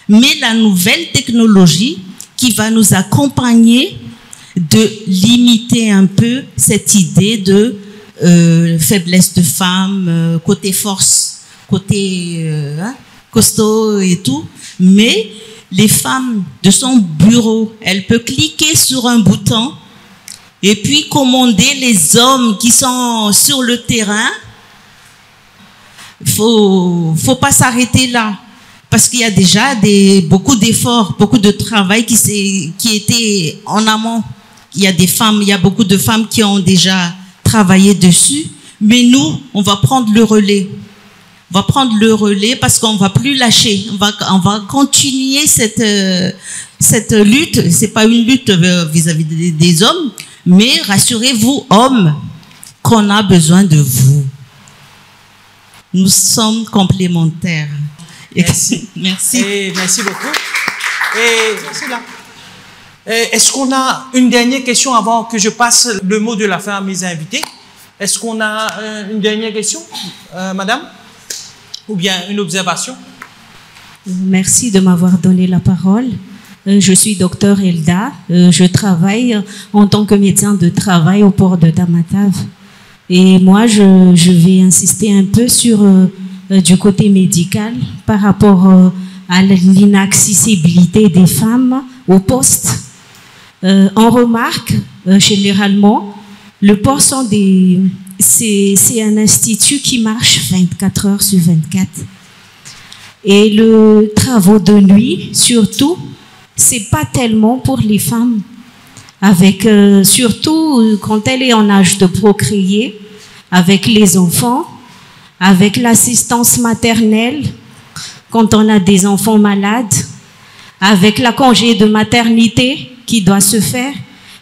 Mais la nouvelle technologie qui va nous accompagner de limiter un peu cette idée de faiblesse de femme, côté force, côté costaud et tout. Mais les femmes de son bureau, elle peut cliquer sur un bouton et puis commander les hommes qui sont sur le terrain. Faut pas s'arrêter là, parce qu'il y a déjà beaucoup d'efforts, beaucoup de travail qui était en amont. Il y a beaucoup de femmes qui ont déjà travaillé dessus, mais nous, on va prendre le relais. On va prendre le relais parce qu'on va plus lâcher. On va continuer cette lutte. C'est pas une lutte vis-à-vis des hommes, mais rassurez-vous, hommes, qu'on a besoin de vous. Nous sommes complémentaires. Merci. Merci. Et merci beaucoup. Et c'est là. Est-ce qu'on a une dernière question avant que je passe le mot de la fin à mes invités? Est-ce qu'on a une dernière question, madame? Ou bien une observation? Merci de m'avoir donné la parole. Je suis docteur Elda. Je travaille en tant que médecin de travail au port de Tamatave. Et moi, je vais insister un peu sur du côté médical par rapport à l'inaccessibilité des femmes au poste. On remarque généralement, le poste c'est un institut qui marche 24 heures sur 24. Et le travail de nuit, surtout, c'est pas tellement pour les femmes. Avec, surtout quand elle est en âge de procréer, avec les enfants, avec l'assistance maternelle, quand on a des enfants malades, avec la congé de maternité qui doit se faire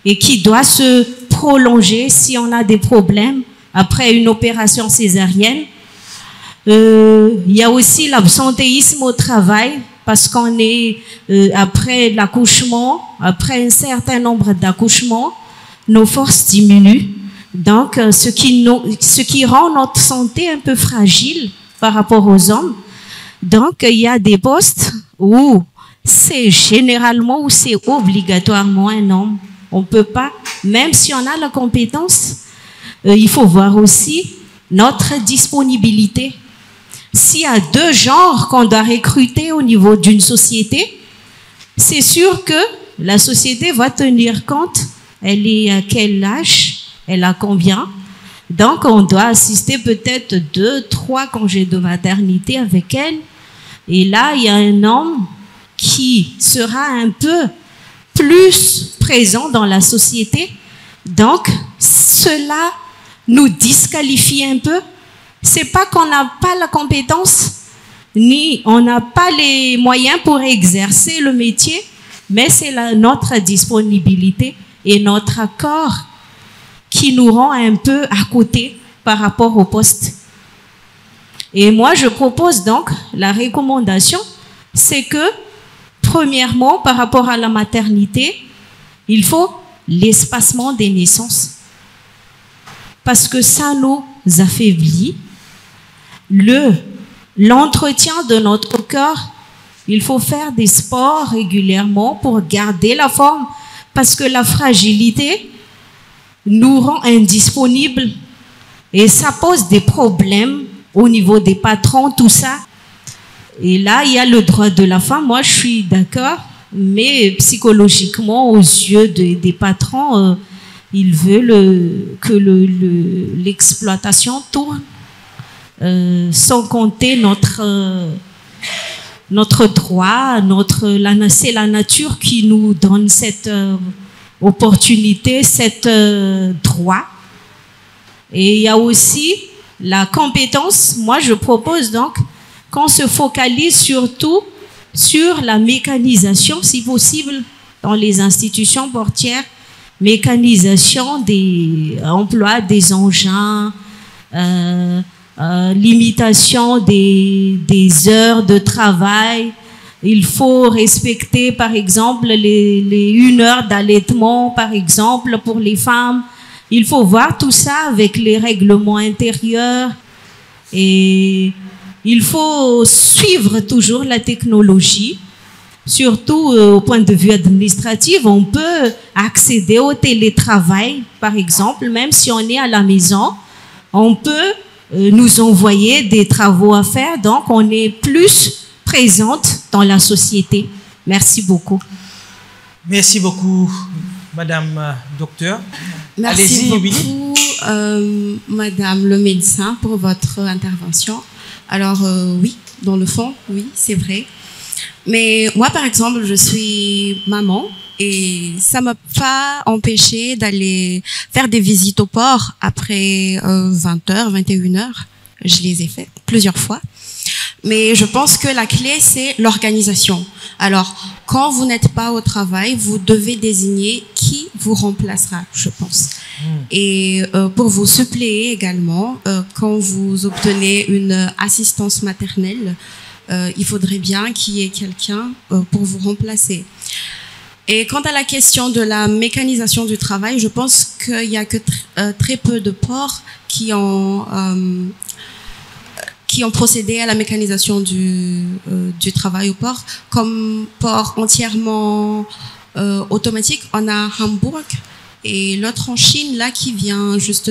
et qui doit se prolonger si on a des problèmes après une opération césarienne. Il y a aussi l'absentéisme au travail parce qu'on est après l'accouchement, après un certain nombre d'accouchements, nos forces diminuent. Donc, ce qui rend notre santé un peu fragile par rapport aux hommes. Donc, il y a des postes où c'est généralement ou c'est obligatoirement un homme. On peut pas, même si on a la compétence, il faut voir aussi notre disponibilité. S'il y a deux genres qu'on doit recruter au niveau d'une société, c'est sûr que la société va tenir compte. Elle est à quel âge? Elle a combien? Donc, on doit assister peut-être 2-3 congés de maternité avec elle. Et là, il y a un homme qui sera un peu plus présent dans la société. Donc, cela nous disqualifie un peu. C'est pas qu'on n'a pas la compétence, ni on n'a pas les moyens pour exercer le métier, mais c'est notre disponibilité et notre accord qui nous rend un peu à côté par rapport au poste. Et moi, je propose donc la recommandation, c'est que, premièrement, par rapport à la maternité, il faut l'espacement des naissances. Parce que ça nous affaiblit. L'entretien de notre corps, il faut faire des sports régulièrement pour garder la forme. Parce que la fragilité nous rend indisponibles. Et ça pose des problèmes au niveau des patrons, tout ça. Et là, il y a le droit de la femme. Moi, je suis d'accord, mais psychologiquement, aux yeux des patrons, ils veulent que l'exploitation tourne, sans compter notre droit, c'est la nature qui nous donne cette opportunité, cet droit. Et il y a aussi la compétence. Moi, je propose donc qu'on se focalise surtout sur la mécanisation, si possible, dans les institutions portières, mécanisation des emplois des engins, limitation des heures de travail. Il faut respecter, par exemple, les 1 heure d'allaitement, par exemple, pour les femmes. Il faut voir tout ça avec les règlements intérieurs. Et il faut suivre toujours la technologie. Surtout au point de vue administratif, on peut accéder au télétravail, par exemple, même si on est à la maison. On peut nous envoyer des travaux à faire, donc on est plus présente dans la société. Merci beaucoup. Merci beaucoup, Madame Docteur. Merci beaucoup, Madame le médecin, pour votre intervention. Alors oui, dans le fond, oui, c'est vrai. Mais moi, par exemple, je suis maman et ça m'a pas empêché d'aller faire des visites au port après 20h, 21h. Je les ai faites plusieurs fois. Mais je pense que la clé, c'est l'organisation. Alors, quand vous n'êtes pas au travail, vous devez désigner qui vous remplacera, je pense. Et pour vous suppléer également, quand vous obtenez une assistance maternelle, il faudrait bien qu'il y ait quelqu'un pour vous remplacer. Et quant à la question de la mécanisation du travail, je pense qu'il n'y a que très peu de ports qui ont procédé à la mécanisation du travail au port. Comme port entièrement automatique, on a Hambourg et l'autre en Chine, là, qui vient juste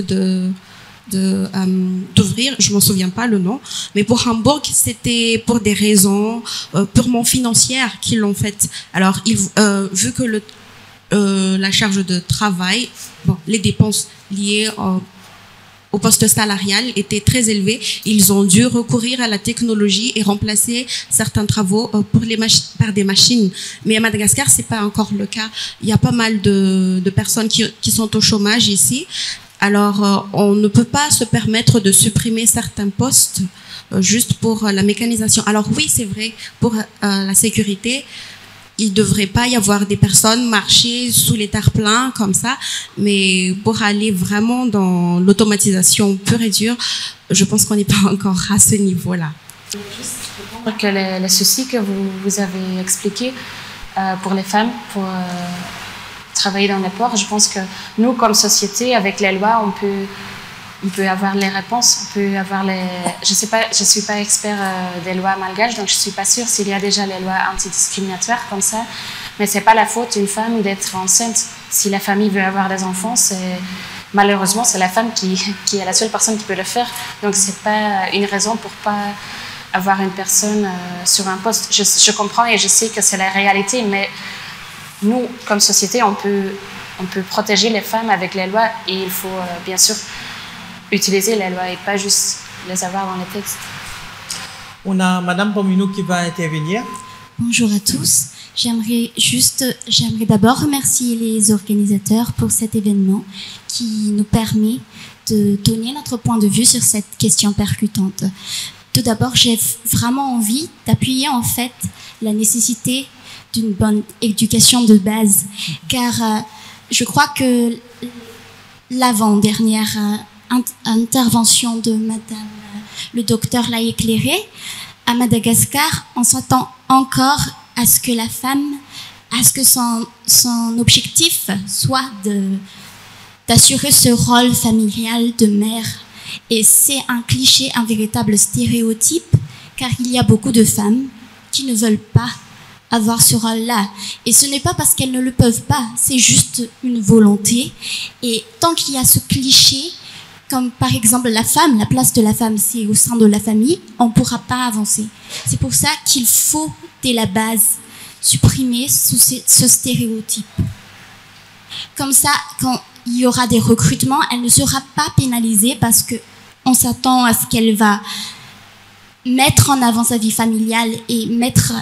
d'ouvrir, je m'en souviens pas le nom, mais pour Hambourg, c'était pour des raisons purement financières qu'ils l'ont fait. Alors, vu que la charge de travail, les dépenses liées au poste salarial étaient très élevées, ils ont dû recourir à la technologie et remplacer certains travaux par des machines. Mais à Madagascar, c'est pas encore le cas. Il y a pas mal de personnes qui sont au chômage ici. Alors, on ne peut pas se permettre de supprimer certains postes juste pour la mécanisation. Alors oui, c'est vrai, pour la sécurité, il ne devrait pas y avoir des personnes marcher sous les terre-pleins comme ça, mais pour aller vraiment dans l'automatisation pure et dure, je pense qu'on n'est pas encore à ce niveau-là. Juste répondre que les soucis que vous avez expliqués pour les femmes, pour travailler dans les ports, je pense que nous, comme société, avec les lois, on peut avoir les réponses, on peut avoir les... Je sais pas, je suis pas expert des lois malgaches, donc je suis pas sûre s'il y a déjà les lois antidiscriminatoires comme ça, mais c'est pas la faute d'une femme d'être enceinte. Si la famille veut avoir des enfants, malheureusement, c'est la femme qui est la seule personne qui peut le faire, donc c'est pas une raison pour pas avoir une personne sur un poste. Je comprends et je sais que c'est la réalité, mais nous, comme société, on peut protéger les femmes avec les lois et il faut bien sûr utiliser les lois et pas juste les avoir dans les textes. On a Madame Pomino qui va intervenir. Bonjour à tous. J'aimerais d'abord remercier les organisateurs pour cet événement qui nous permet de donner notre point de vue sur cette question percutante. Tout d'abord, j'ai vraiment envie d'appuyer en fait la nécessité d'une bonne éducation de base, car je crois que l'avant-dernière intervention de Madame le docteur l'a éclairé. À Madagascar, on s'attend encore à ce que la femme, à ce que son objectif soit d'assurer ce rôle familial de mère. Et c'est un cliché, un véritable stéréotype, car il y a beaucoup de femmes qui ne veulent pas avoir ce rôle-là. Et ce n'est pas parce qu'elles ne le peuvent pas, c'est juste une volonté. Et tant qu'il y a ce cliché, comme par exemple la femme, la place de la femme, c'est au sein de la famille, on ne pourra pas avancer. C'est pour ça qu'il faut, dès la base, supprimer ce stéréotype. Comme ça, quand il y aura des recrutements, elle ne sera pas pénalisée parce qu'on s'attend à ce qu'elle va mettre en avant sa vie familiale et mettre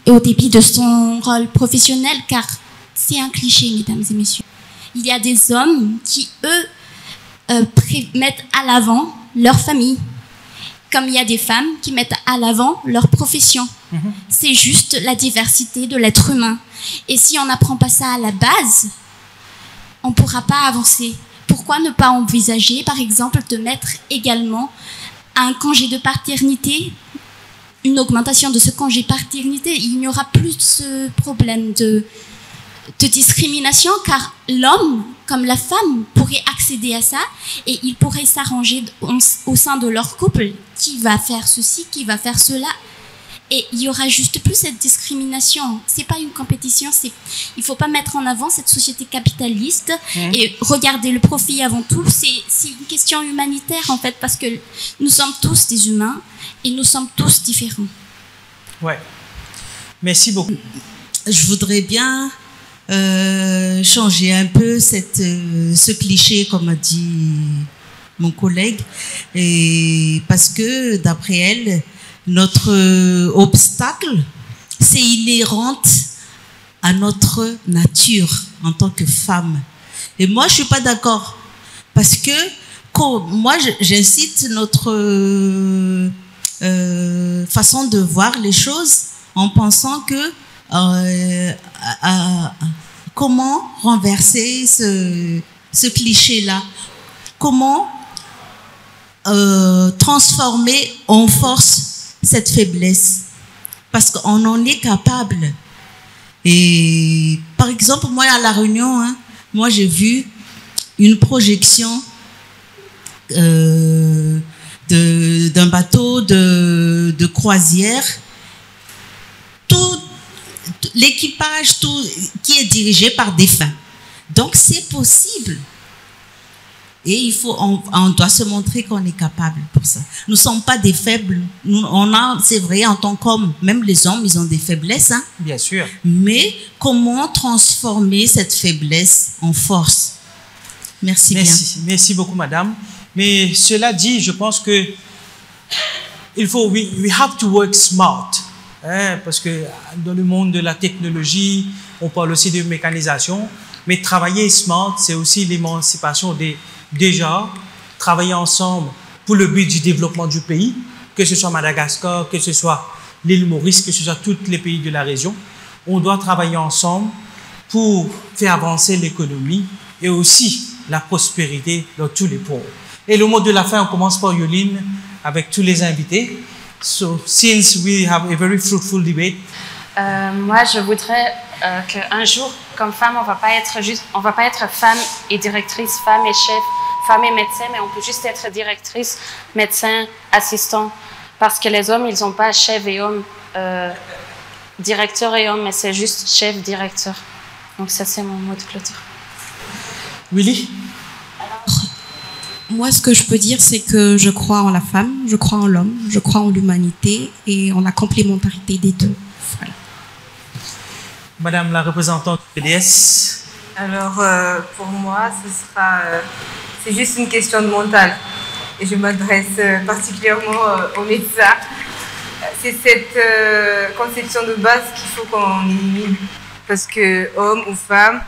au débit de son rôle professionnel, car c'est un cliché, mesdames et messieurs. Il y a des hommes qui, eux, mettent à l'avant leur famille, comme il y a des femmes qui mettent à l'avant leur profession. C'est juste la diversité de l'être humain. Et si on n'apprend pas ça à la base, on ne pourra pas avancer. Pourquoi ne pas envisager, par exemple, de mettre également un congé de paternité, une augmentation de ce congé paternité? Il n'y aura plus ce problème de discrimination, car l'homme comme la femme pourraient accéder à ça et ils pourraient s'arranger au sein de leur couple, qui va faire ceci, qui va faire cela, et il y aura juste plus cette discrimination. C'est pas une compétition, il faut pas mettre en avant cette société capitaliste et regarder le profit avant tout. C'est une question humanitaire en fait, parce que nous sommes tous des humains et nous sommes tous différents. Ouais. Merci beaucoup. Je voudrais bien changer un peu ce cliché, comme a dit mon collègue, et parce que d'après elle, notre obstacle, c'est inhérent à notre nature en tant que femme. Et moi, je suis pas d'accord, parce que moi, j'incite notre façon de voir les choses en pensant que comment renverser ce cliché-là, comment transformer en force cette faiblesse, parce qu'on en est capable. Et par exemple, moi à La Réunion, moi j'ai vu une projection d'un bateau de croisière, tout l'équipage, tout qui est dirigé par des femmes. Donc c'est possible. Et on doit se montrer qu'on est capable pour ça. Nous ne sommes pas des faibles. C'est vrai, en tant qu'hommes, même les hommes, ils ont des faiblesses. Bien sûr. Mais comment transformer cette faiblesse en force? Merci bien. Merci beaucoup, madame. Mais cela dit, je pense que we have to work smart. Parce que dans le monde de la technologie, on parle aussi de mécanisation. Mais travailler smart, c'est aussi l'émancipation déjà, travailler ensemble pour le but du développement du pays, que ce soit Madagascar, que ce soit l'île Maurice, que ce soit tous les pays de la région. On doit travailler ensemble pour faire avancer l'économie et aussi la prospérité dans tous les pôles. Et le mot de la fin, on commence par Yoline avec tous les invités. So, since we have a very fruitful debate, moi, je voudrais qu'un jour, comme femme, on va pas être femme et directrice, femme et chef, femme et médecin, mais on peut juste être directrice, médecin, assistant, parce que les hommes, ils n'ont pas chef et homme, directeur et homme, mais c'est juste chef, directeur. Donc ça, c'est mon mot de clôture. Willy? Moi, ce que je peux dire, c'est que je crois en la femme, je crois en l'homme, je crois en l'humanité et en la complémentarité des deux. Voilà. Madame la représentante PDS. Alors, pour moi, c'est juste une question de mental. Et je m'adresse particulièrement aux médecins. C'est cette conception de base qu'il faut qu'on élimine. Parce que, homme ou femme,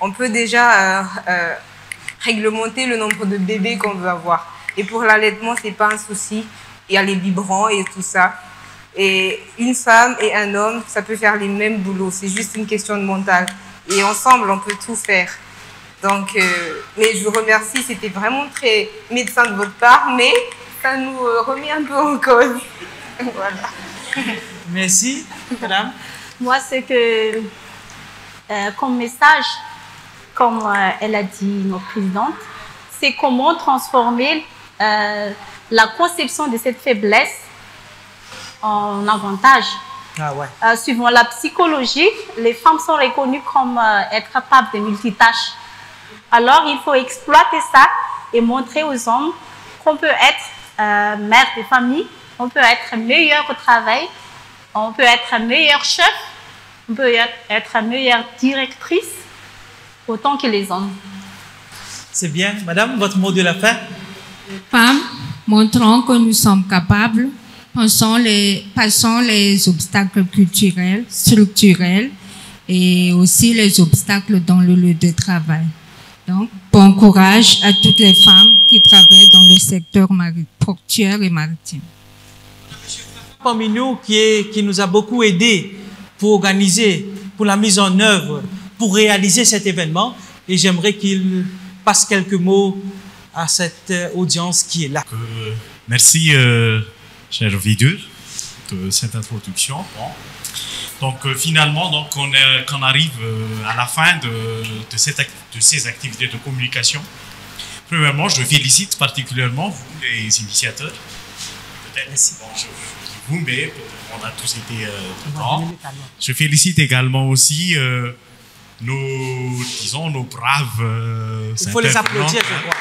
on peut déjà réglementer le nombre de bébés qu'on veut avoir. Et pour l'allaitement, c'est pas un souci. Il y a les biberons et tout ça. Et une femme et un homme, ça peut faire les mêmes boulots. C'est juste une question de mental. Et ensemble, on peut tout faire. Donc, mais je vous remercie. C'était vraiment très médecin de votre part, mais ça nous remet un peu en cause. Voilà. Merci, madame. Moi, c'est que, comme message, comme elle a dit notre présidente, c'est comment transformer la conception de cette faiblesse en avantage. Ah ouais. Suivant la psychologie, les femmes sont reconnues comme être capables de multitâches. Alors, il faut exploiter ça et montrer aux hommes qu'on peut être mère de famille, on peut être meilleur au travail, on peut être meilleur chef, on peut être meilleure directrice, autant que les hommes. C'est bien. Madame, votre mot de la fin? Femmes, montrons que nous sommes capables, passons les obstacles culturels, structurels et aussi les obstacles dans le lieu de travail. Donc, bon courage à toutes les femmes qui travaillent dans le secteur portuaire et maritime. Parmi nous qui nous a beaucoup aidé pour organiser, pour la mise en œuvre, pour réaliser cet événement, et j'aimerais qu'il passe quelques mots à cette audience qui est là. Merci, cher Vidur, de cette introduction. Bon. Donc finalement, donc, on arrive à la fin de ces activités de communication. Premièrement, je félicite particulièrement vous, les initiateurs. Peut-être bon, je vous, mais on a tous été dedans. Je félicite également aussi nos braves il faut les applaudir, je crois.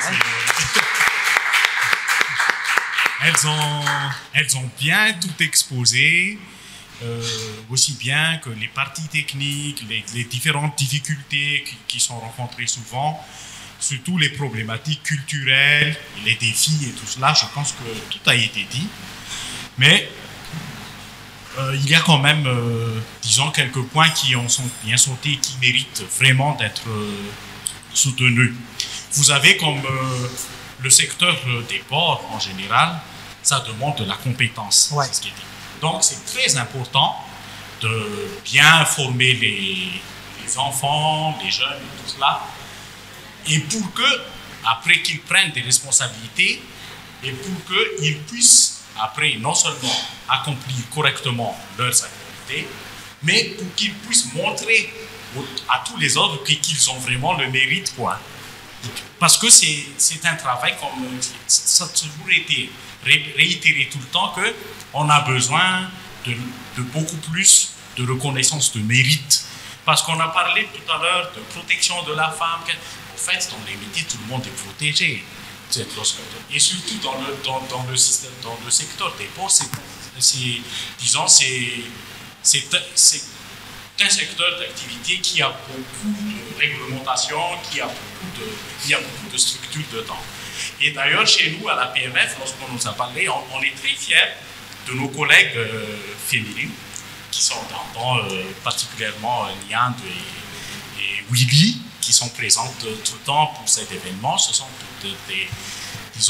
Elles ont bien tout exposé, aussi bien que les parties techniques, les différentes difficultés qui sont rencontrées souvent, surtout les problématiques culturelles, les défis et tout cela. Je pense que tout a été dit. Mais il y a quand même, disons, quelques points qui en sont bien sautés et qui méritent vraiment d'être soutenus. Vous avez comme le secteur des ports en général, ça demande de la compétence. Ouais. C'est ce qui est dit. Donc c'est très important de bien former les enfants, les jeunes et tout cela. Et pour que, après qu'ils prennent des responsabilités, et pour qu'ils puissent, après, non seulement accomplir correctement leurs activités, mais pour qu'ils puissent montrer à tous les autres qu'ils ont vraiment le mérite, quoi. Parce que c'est un travail, comme ça a toujours été réitéré tout le temps, qu'on a besoin de beaucoup plus de reconnaissance de mérite. Parce qu'on a parlé tout à l'heure de protection de la femme. En fait, dans les métiers, tout le monde est protégé. Et surtout dans le secteur des ports, disons, c'est un secteur d'activité qui a beaucoup de réglementation, qui a beaucoup de structures dedans. Et d'ailleurs, chez nous, à la PMF, lorsqu'on nous a parlé, on est très fiers de nos collègues féminines qui sont dedans, particulièrement Niande et Willy, qui sont présentes tout le temps pour cet événement. Ce sont toutes des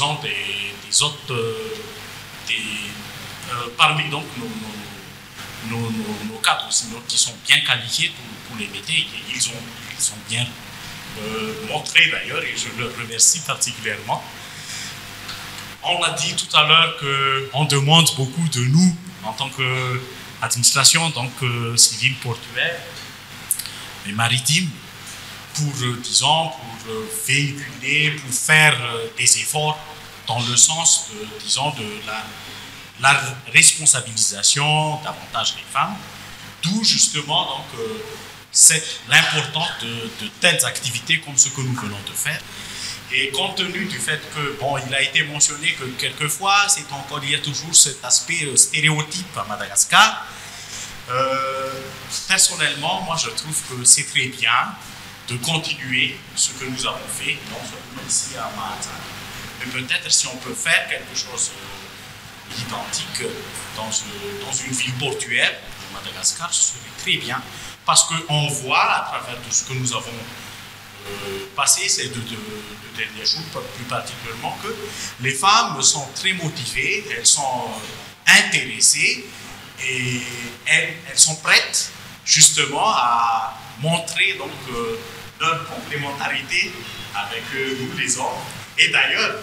autres, parmi donc nos cadres aussi, qui sont bien qualifiés pour les métiers. Ils ont bien montré d'ailleurs, et je leur remercie particulièrement. On a dit tout à l'heure qu'on demande beaucoup de nous en tant qu'administration, donc civile portuaire et maritime, pour véhiculer, pour faire des efforts dans le sens de la responsabilisation davantage des femmes, d'où justement l'importance de telles activités comme ce que nous venons de faire. Et compte tenu du fait que, bon, il a été mentionné que quelquefois, il y a toujours cet aspect stéréotype à Madagascar. Personnellement, moi je trouve que c'est très bien de continuer ce que nous avons fait, non seulement ici à Mahazan, mais peut-être si on peut faire quelque chose d'identique dans une ville portuaire de Madagascar, ce serait très bien, parce qu'on voit à travers tout ce que nous avons passé ces deux derniers jours, plus particulièrement, que les femmes sont très motivées, elles sont intéressées et elles sont prêtes justement à montrer donc leur complémentarité avec nous les hommes. Et d'ailleurs,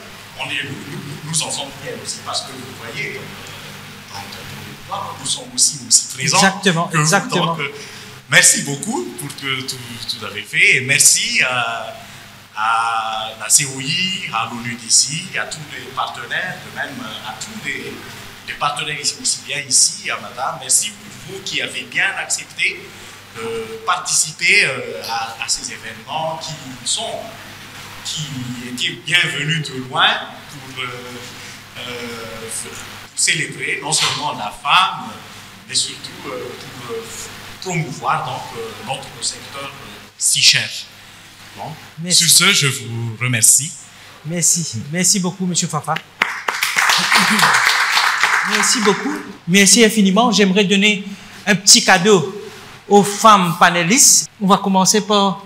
nous en sommes fiers aussi, parce que vous voyez, nous sommes aussi présents. Exactement, exactement. Donc, merci beaucoup pour tout ce que vous avez fait, et merci à la COI, à l'ONU d'ici, à tous les partenaires, de même à tous les partenaires ici, aussi bien ici, à Madame. Merci pour vous qui avez bien accepté de participer à ces événements qui sont qui étaient bienvenus de loin pour célébrer non seulement la femme, mais surtout pour promouvoir donc, notre secteur si cher. Bon. Sur ce, je vous remercie. Merci. Merci beaucoup, M. Fafa. Merci beaucoup. Merci infiniment. J'aimerais donner un petit cadeau aux femmes panélistes. On va commencer par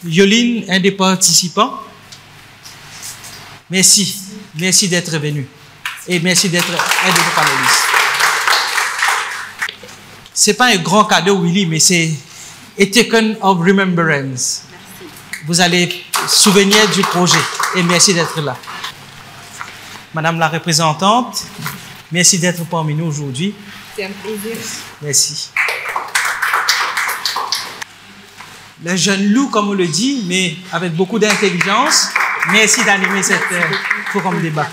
Yoline, un des participants. Merci. Merci d'être venu. Et merci d'être un de nos panélistes. Ce n'est pas un grand cadeau, Willy, mais c'est a token of remembrance. Merci. Vous allez souvenir du projet. Et merci d'être là. Madame la représentante, merci d'être parmi nous aujourd'hui. C'est un plaisir. Merci. Le jeune loup, comme on le dit, mais avec beaucoup d'intelligence. Merci d'animer cette forum débat.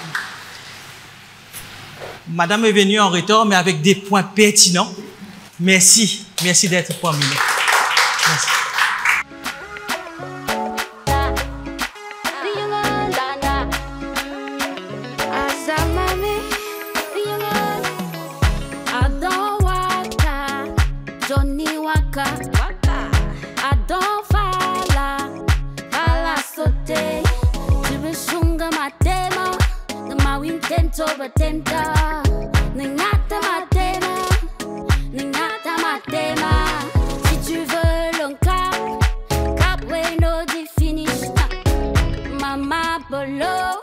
Madame est venue en retard, mais avec des points pertinents. Merci. Merci d'être parmi nous. Merci. Si tu veux l'encap, cap, ouais, no, finish. Mama, bolo.